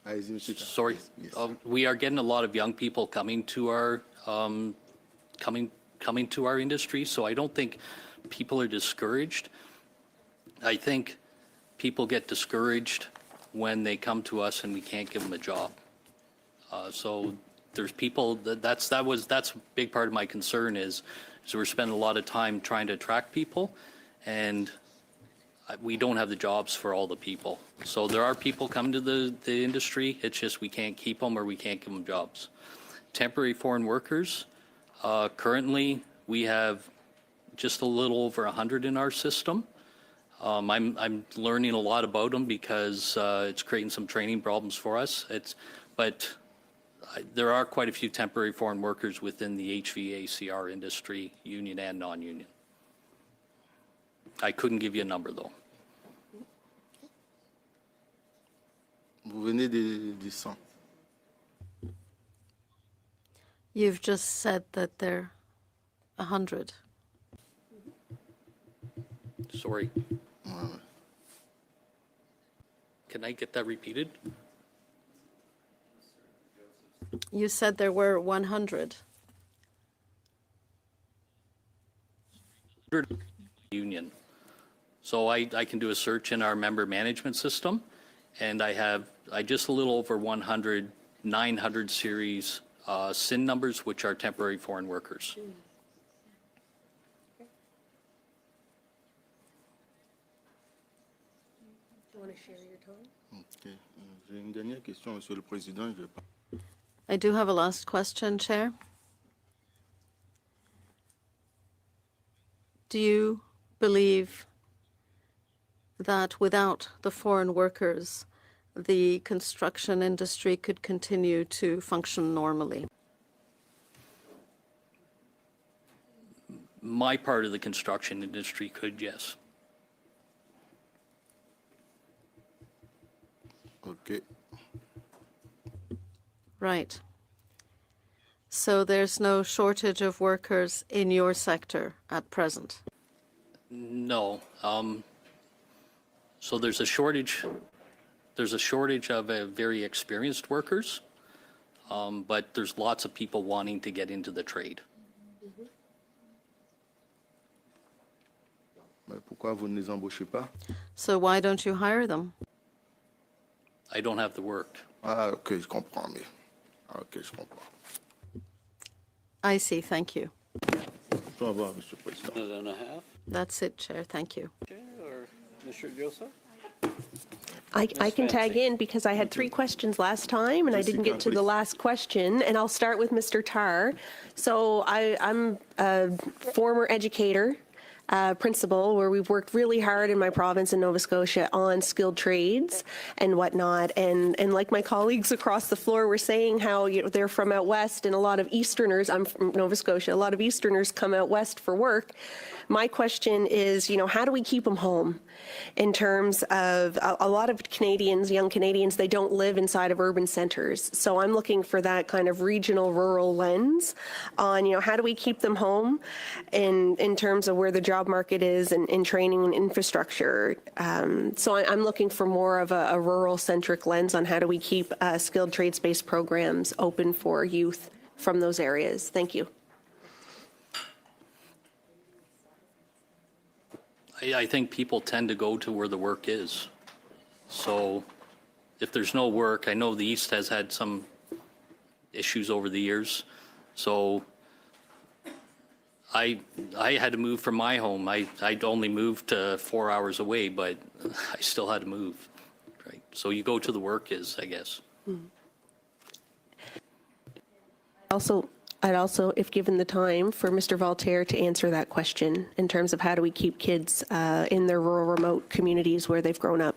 Allez-y, Monsieur Tar. Sorry, Yes. we are getting a lot of young people coming to our industry. So I don't think people are discouraged. I think people get discouraged when they come to us and we can't give them a job. So there's people that's a big part of my concern is we're spending a lot of time trying to attract people, and we don't have the jobs for all the people. So there are people coming to the industry. It's just we can't keep them or we can't give them jobs. Temporary foreign workers. Currently, we have just a little over 100 in our system. I'm learning a lot about them because it's creating some training problems for us. But there are quite a few temporary foreign workers within the HVACR industry, union and non-union. I couldn't give you a number though. Vous venez des 100. You've just said that they're 100. Sorry. Can I get that repeated? You said there were 100. Union. So I can do a search in our member management system, and I just a little over 100, 900 series SIN numbers, which are temporary foreign workers. Do you want to share your time? Ok. J'ai une dernière question, Monsieur le Président. Je vais pas- I do have a last question, Chair. Do you believe that without the foreign workers, the construction industry could continue to function normally? My part of the construction industry could, yes. Ok. Right. So there's no shortage of workers in your sector at present? No. So there's a shortage of very experienced workers, but there's lots of people wanting to get into the trade. Mais pourquoi vous ne les embauchez pas? So why don't you hire them? I don't have the work. Ah, ok, je comprends mieux. Ah, ok, je comprends. I see, thank you. Au revoir, Monsieur le Président. Minute and a half, That's it, Chair, thank you. Chair, or Mr. Joseph? I can tag Fancy. in because I had 3 questions last time and I didn't get to the last question, and I'll start with Mr. Tar. So I'm a former educator, principal, where we've worked really hard in my province in Nova Scotia on skilled trades and whatnot. And like my colleagues across the floor were saying how they're from out west, and a lot of Easterners, I'm from Nova Scotia, a lot of Easterners come out west for work. My question is, how do we keep them home? In terms of a lot of Canadians, young Canadians, they don't live inside of urban centers. So I'm looking for that kind of regional rural lens on, how do we keep them home in terms of where the job market is and in training and infrastructure. So I'm looking for more of a rural centric lens on how do we keep skilled trades-based programs open for youth from those areas. Thank you. I think people tend to go to where the work is. So if there's no work, I know the East has had some issues over the years. So I had to move from my home. I'd only moved 4 hours away, but I still had to move. Right. So you go to the work is, I guess. I'd also, if given the time, for Mr. Voltaire to answer that question in terms of how do we keep kids in their rural, remote communities where they've grown up.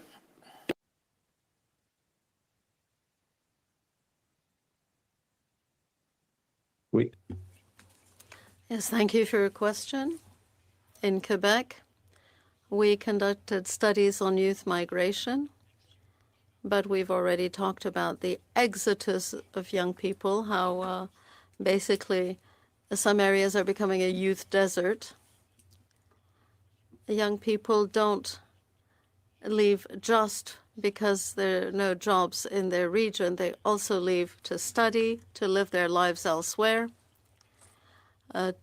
Oui. Yes, thank you for your question. In Quebec, we conducted studies on youth migration, but we've already talked about the exodus of young people, how basically some areas are becoming a youth desert. The young people don't leave just because there are no jobs in their region. They also leave to study, to live their lives elsewhere,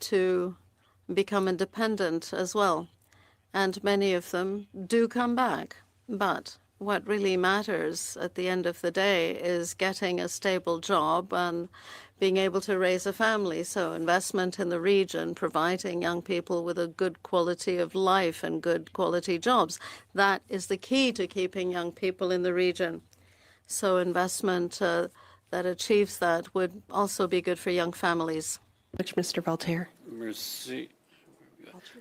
to become independent as well. And many of them do come back. But what really matters at the end of the day is getting a stable job and being able to raise a family. So investment in the region, providing young people with a good quality of life and good quality jobs. That is the key to keeping young people in the region. So investment that achieves that would also be good for young families. Which Mr. Voltaire. Merci.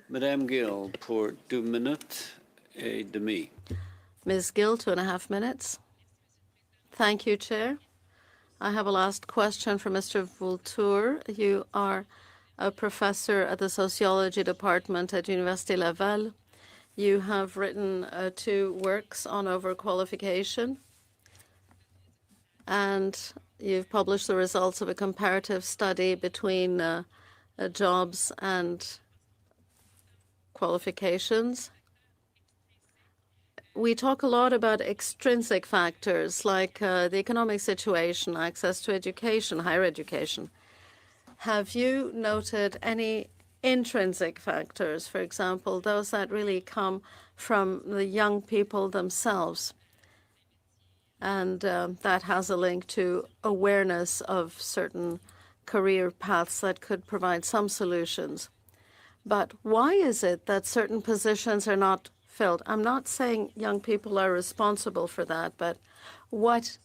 Madame Gill, pour 2 minutes et demi. Ms. Gill, 2.5 minutes. Thank you, Chair. I have a last question for Mr. Vulture. You are a professor at the Sociology Department at Université Laval. You have written 2 works on overqualification. And you've published the results of a comparative study between jobs and qualifications. We talk a lot about extrinsic factors like the economic situation, access to education, higher education. Have you noted any intrinsic factors, for example, those that really come from the young people themselves? And that has a link to awareness of certain career paths that could provide some solutions. But why is it that certain positions are not filled? I'm not saying young people are responsible for that, but what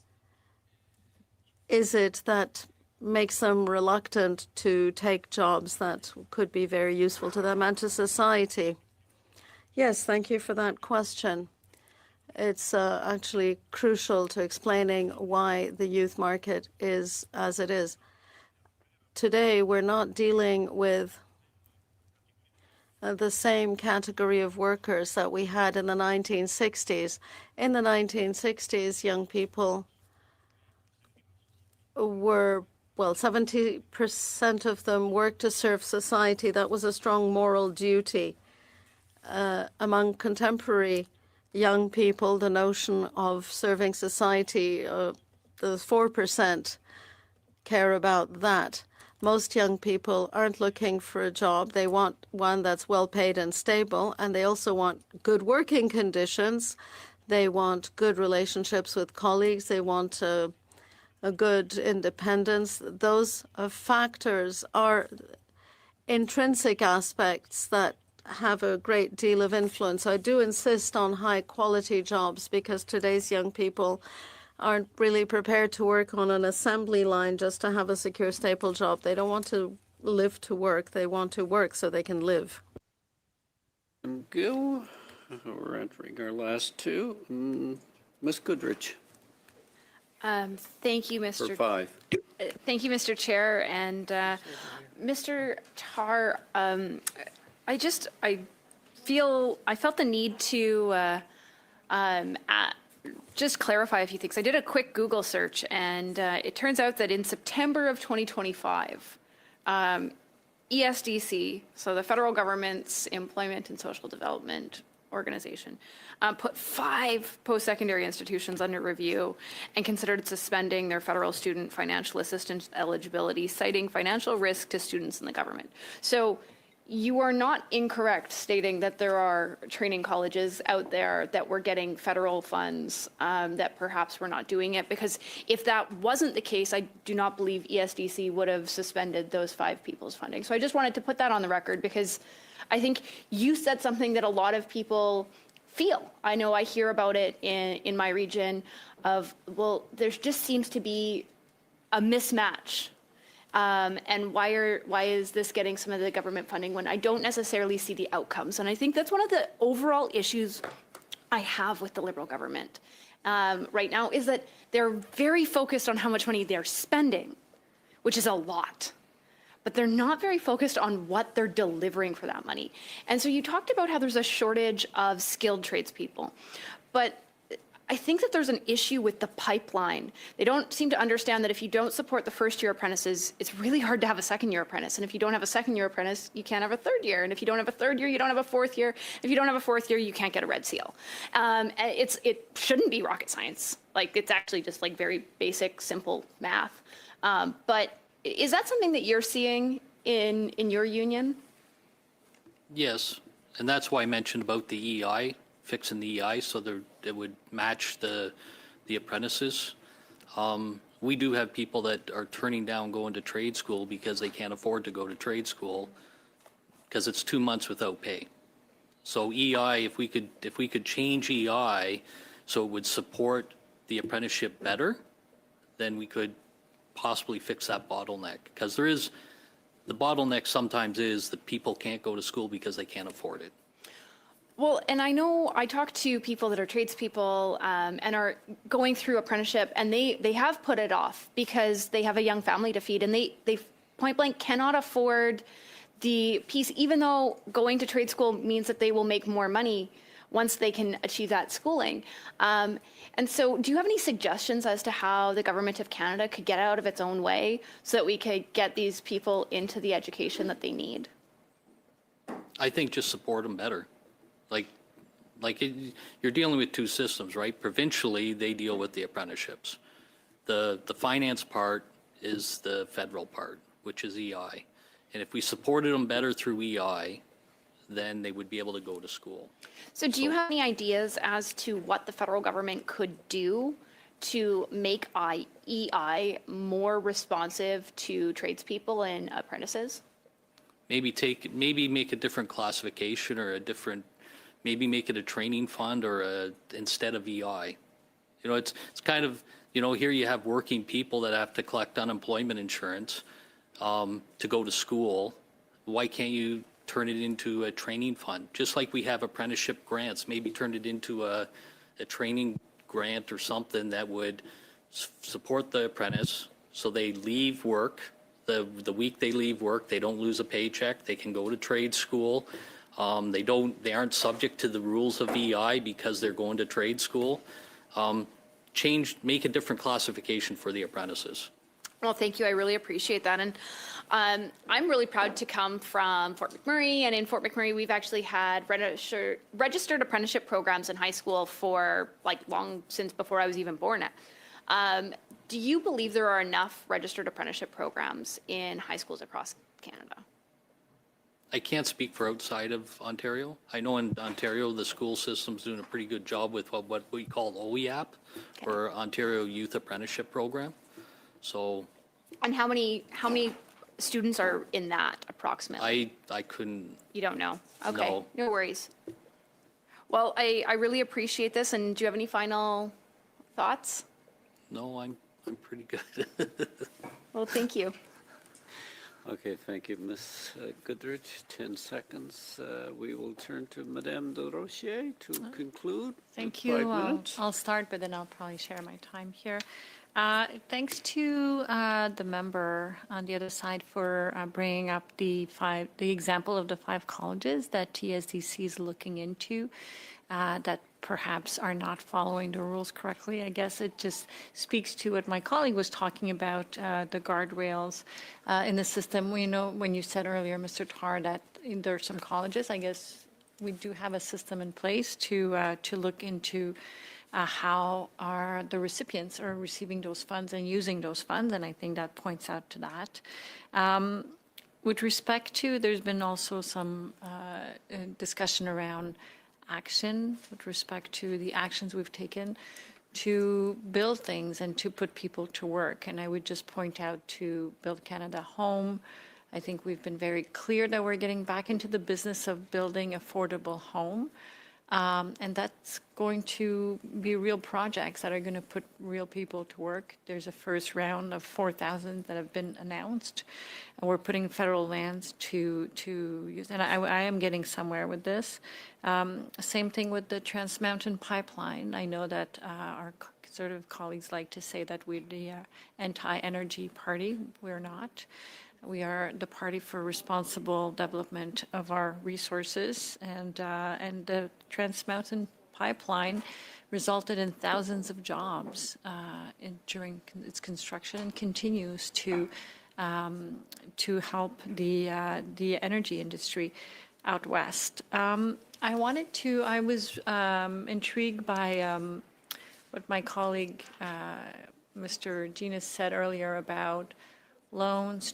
is it that makes them reluctant to take jobs that could be very useful to them and to society? Yes, thank you for that question. It's actually crucial to explaining why the youth market is as it is. Today, we're not dealing with the same category of workers that we had in the 1960s. In the 1960s, young people were, well, 70% of them worked to serve society. That was a strong moral duty. Among contemporary young people, the notion of serving society, the 4% care about that. Most young people aren't looking for a job. They want one that's well paid and stable, and they also want good working conditions. They want good relationships with colleagues. They want a good independence. Those factors are intrinsic aspects that have a great deal of influence. I do insist on high quality jobs because today's young people aren't really prepared to work on an assembly line just to have a secure, stable job. They don't want to live to work. They want to work so they can live. Gil, we're entering our last two. Ms. Goodrich. Thank you, Mr. For 5. Thank you, Mr. Chair. And Mr. Tar, I felt the need to just clarify a few things. I did a quick Google search, and it turns out that in September of 2025, ESDC, so the federal government's Employment and Social Development Organization, put 5 post-secondary institutions under review and considered suspending their federal student financial assistance eligibility, citing financial risk to students in the government. So you are not incorrect stating that there are training colleges out there that were getting federal funds that perhaps were not doing it, because if that wasn't the case, I do not believe ESDC would have suspended those 5 people's funding. So I just wanted to put that on the record, because I think you said something that a lot of people feel. I know I hear about it in my region of, well, there just seems to be a mismatch. And why is this getting some of the government funding when I don't necessarily see the outcomes? And I think that's one of the overall issues I have with the Liberal government right now, is that they're very focused on how much money they're spending, which is a lot. But they're not very focused on what they're delivering for that money. And so you talked about how there's a shortage of skilled tradespeople. But I think that there's an issue with the pipeline. They don't seem to understand that if you don't support the first-year apprentices, it's really hard to have a second-year apprentice. And if you don't have a second-year apprentice, you can't have a third year. And if you don't have a third year, you don't have a fourth year. If you don't have a fourth year, you can't get a red seal. It shouldn't be rocket science. Like, it's actually just like very basic, simple math. But is that something that you're seeing in your union? Yes, and that's why I mentioned about the EI, fixing the EI so it would match the apprentices. We do have people that are turning down going to trade school because they can't afford to go to trade school because it's 2 months without pay. So EI, if we could change EI so it would support the apprenticeship better, then we could possibly fix that bottleneck, because the bottleneck sometimes is that people can't go to school because they can't afford it. Well, and I know I talk to people that are tradespeople and are going through apprenticeship, and they have put it off because they have a young family to feed, and they point blank cannot afford the piece, even though going to trade school means that they will make more money. once they can achieve that schooling. And so do you have any suggestions as to how the government of Canada could get out of its own way so that we could get these people into the education that they need? I think just support them better. You're dealing with two systems, right? Provincially, they deal with the apprenticeships. The finance part is the federal part, which is EI. And if we supported them better through EI, then they would be able to go to school. So do you have any ideas as to what the federal government could do to make EI more responsive to tradespeople and apprentices? Maybe make a different classification or maybe make it a training fund or instead of EI. It's kind of, here you have working people that have to collect unemployment insurance to go to school. Why can't you turn it into a training fund? Just like we have apprenticeship grants, maybe turn it into a training grant or something that would support the apprentice so they leave work. The week they leave work, they don't lose a paycheck. They can go to trade school. They aren't subject to the rules of EI because they're going to trade school. Make a different classification for the apprentices. Well, thank you. I really appreciate that. And I'm really proud to come from Fort McMurray. And in Fort McMurray, we've actually had registered apprenticeship programs in high school for long since before I was even born. Do you believe there are enough registered apprenticeship programs in high schools across Canada? I can't speak for outside of Ontario. I know in Ontario, the school system's doing a pretty good job with what we call OEAP, or Ontario Youth Apprenticeship Program. So. And how many students are in that approximately? I couldn't. You don't know? Okay, No. No worries. Well, I really appreciate this. And do you have any final thoughts? No, I'm pretty good. Well, thank you. Okay, thank you, Ms. Goodrich. 10 seconds. We will turn to Madame de Rocher to conclude. Thank with 5 you. minutes. I'll start, but then I'll probably share my time here. Thanks to the member on the other side for bringing up the example of the 5 colleges that TSDC is looking into that perhaps are not following the rules correctly. I guess it just speaks to what my colleague was talking about, the guardrails in the system. We know when you said earlier, Mr. Tar, that there are some colleges, I guess we do have a system in place to look into how the recipients are receiving those funds and using those funds, and I think that points out to that. With respect to, there's been also some discussion around action with respect to the actions we've taken to build things and to put people to work. And I would just point out to Build Canada Home. I think we've been very clear that we're getting back into the business of building affordable home. And that's going to be real projects that are going to put real people to work. There's a first round of 4,000 that have been announced. And we're putting federal lands to use. And I am getting somewhere with this. Same thing with the Trans Mountain Pipeline. I know that our conservative colleagues like to say that we're the anti-energy party. We're not. We are the party for responsible development of our resources, and the Trans Mountain Pipeline resulted in thousands of jobs during its construction and continues to help the energy industry out west. I was intrigued by what my colleague, Mr. Gina, said earlier about loans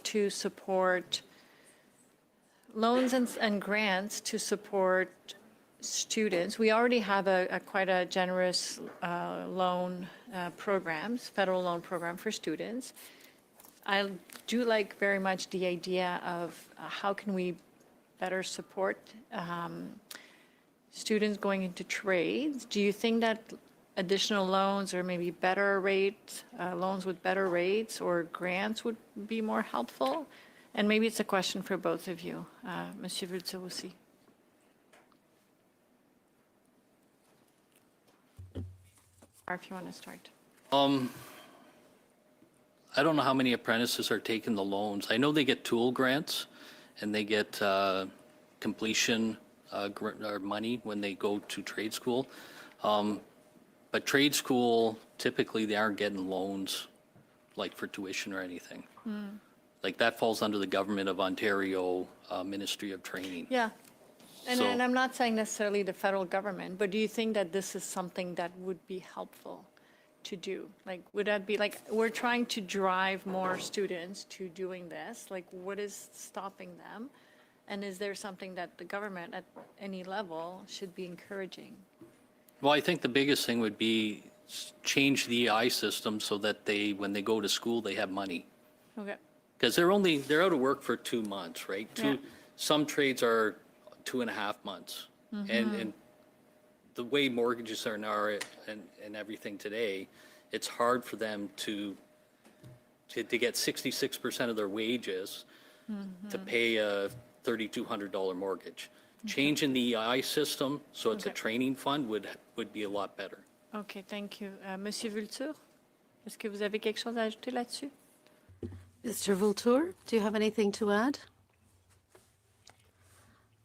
and grants to support students. We already have quite a generous loan programs, federal loan program for students. I do like very much the idea of how can we better support students going into trades. Do you think that additional loans or maybe better rates, loans with better rates or grants would be more helpful? And maybe it's a question for both of you. Monsieur Viltz-aussi. Or if you want to start. I don't know how many apprentices are taking the loans. I know they get tool grants and they get completion or money when they go to trade school. But trade school, typically they aren't getting loans like for tuition or anything. Like that falls under the Government of Ontario Ministry of Training. Yeah. And So- I'm not saying necessarily the federal government, but do you think that this is something that would be helpful to do? Like, would that be, like, we're trying to drive more students to doing this, like, what is stopping them? And is there something that the government at any level should be encouraging? Well, I think the biggest thing would be change the EI system so that they, when they go to school, they have money. Okay. Because they're out of work for 2 months, right? Yeah. Some trades are 2.5 months. And the way mortgages are now and everything today, it's hard for them to get 66% of their wages to pay a $3,200 mortgage. Changing the EI system so it's a Okay. training fund would be a lot better. OK, thank you. Monsieur Vulture, est-ce que vous avez quelque chose à ajouter là-dessus? Mr. Vulture, do you have anything to add?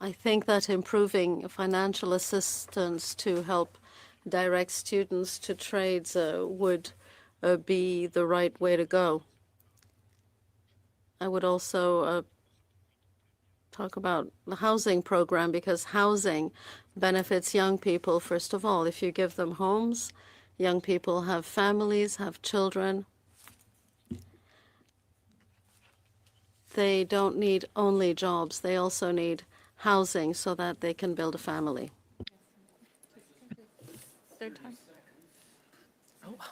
I think that improving financial assistance to help direct students to trades would be the right way to go. I would also talk about the housing program, because housing benefits young people, first of all. If you give them homes, young people have families, have children. They don't need only jobs, they also need housing so that they can build a family. Third time?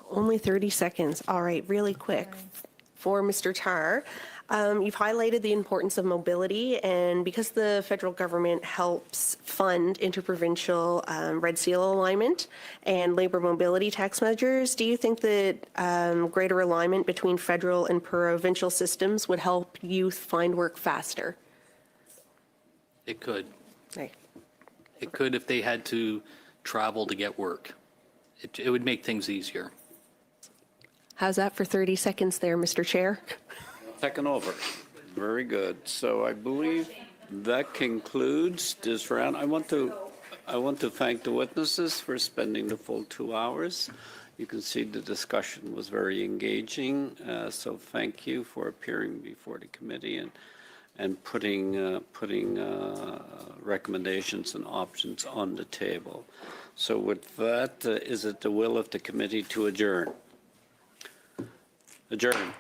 Only 30 seconds. All right, really quick. For Mr. Tarr, you've highlighted the importance of mobility, and because the federal government helps fund interprovincial Red Seal alignment and labor mobility tax measures, do you think that greater alignment between federal and provincial systems would help youth find work faster? It could. Right. It could if they had to travel to get work. It would make things easier. How's that for 30 seconds there, Mr. Chair? Second over. Very good. So I believe that concludes this round. I want to thank the witnesses for spending the full 2 hours. You can see the discussion was very engaging. So thank you for appearing before the committee and putting recommendations and options on the table. So with that, is it the will of the committee to adjourn? Adjourn.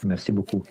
Merci beaucoup.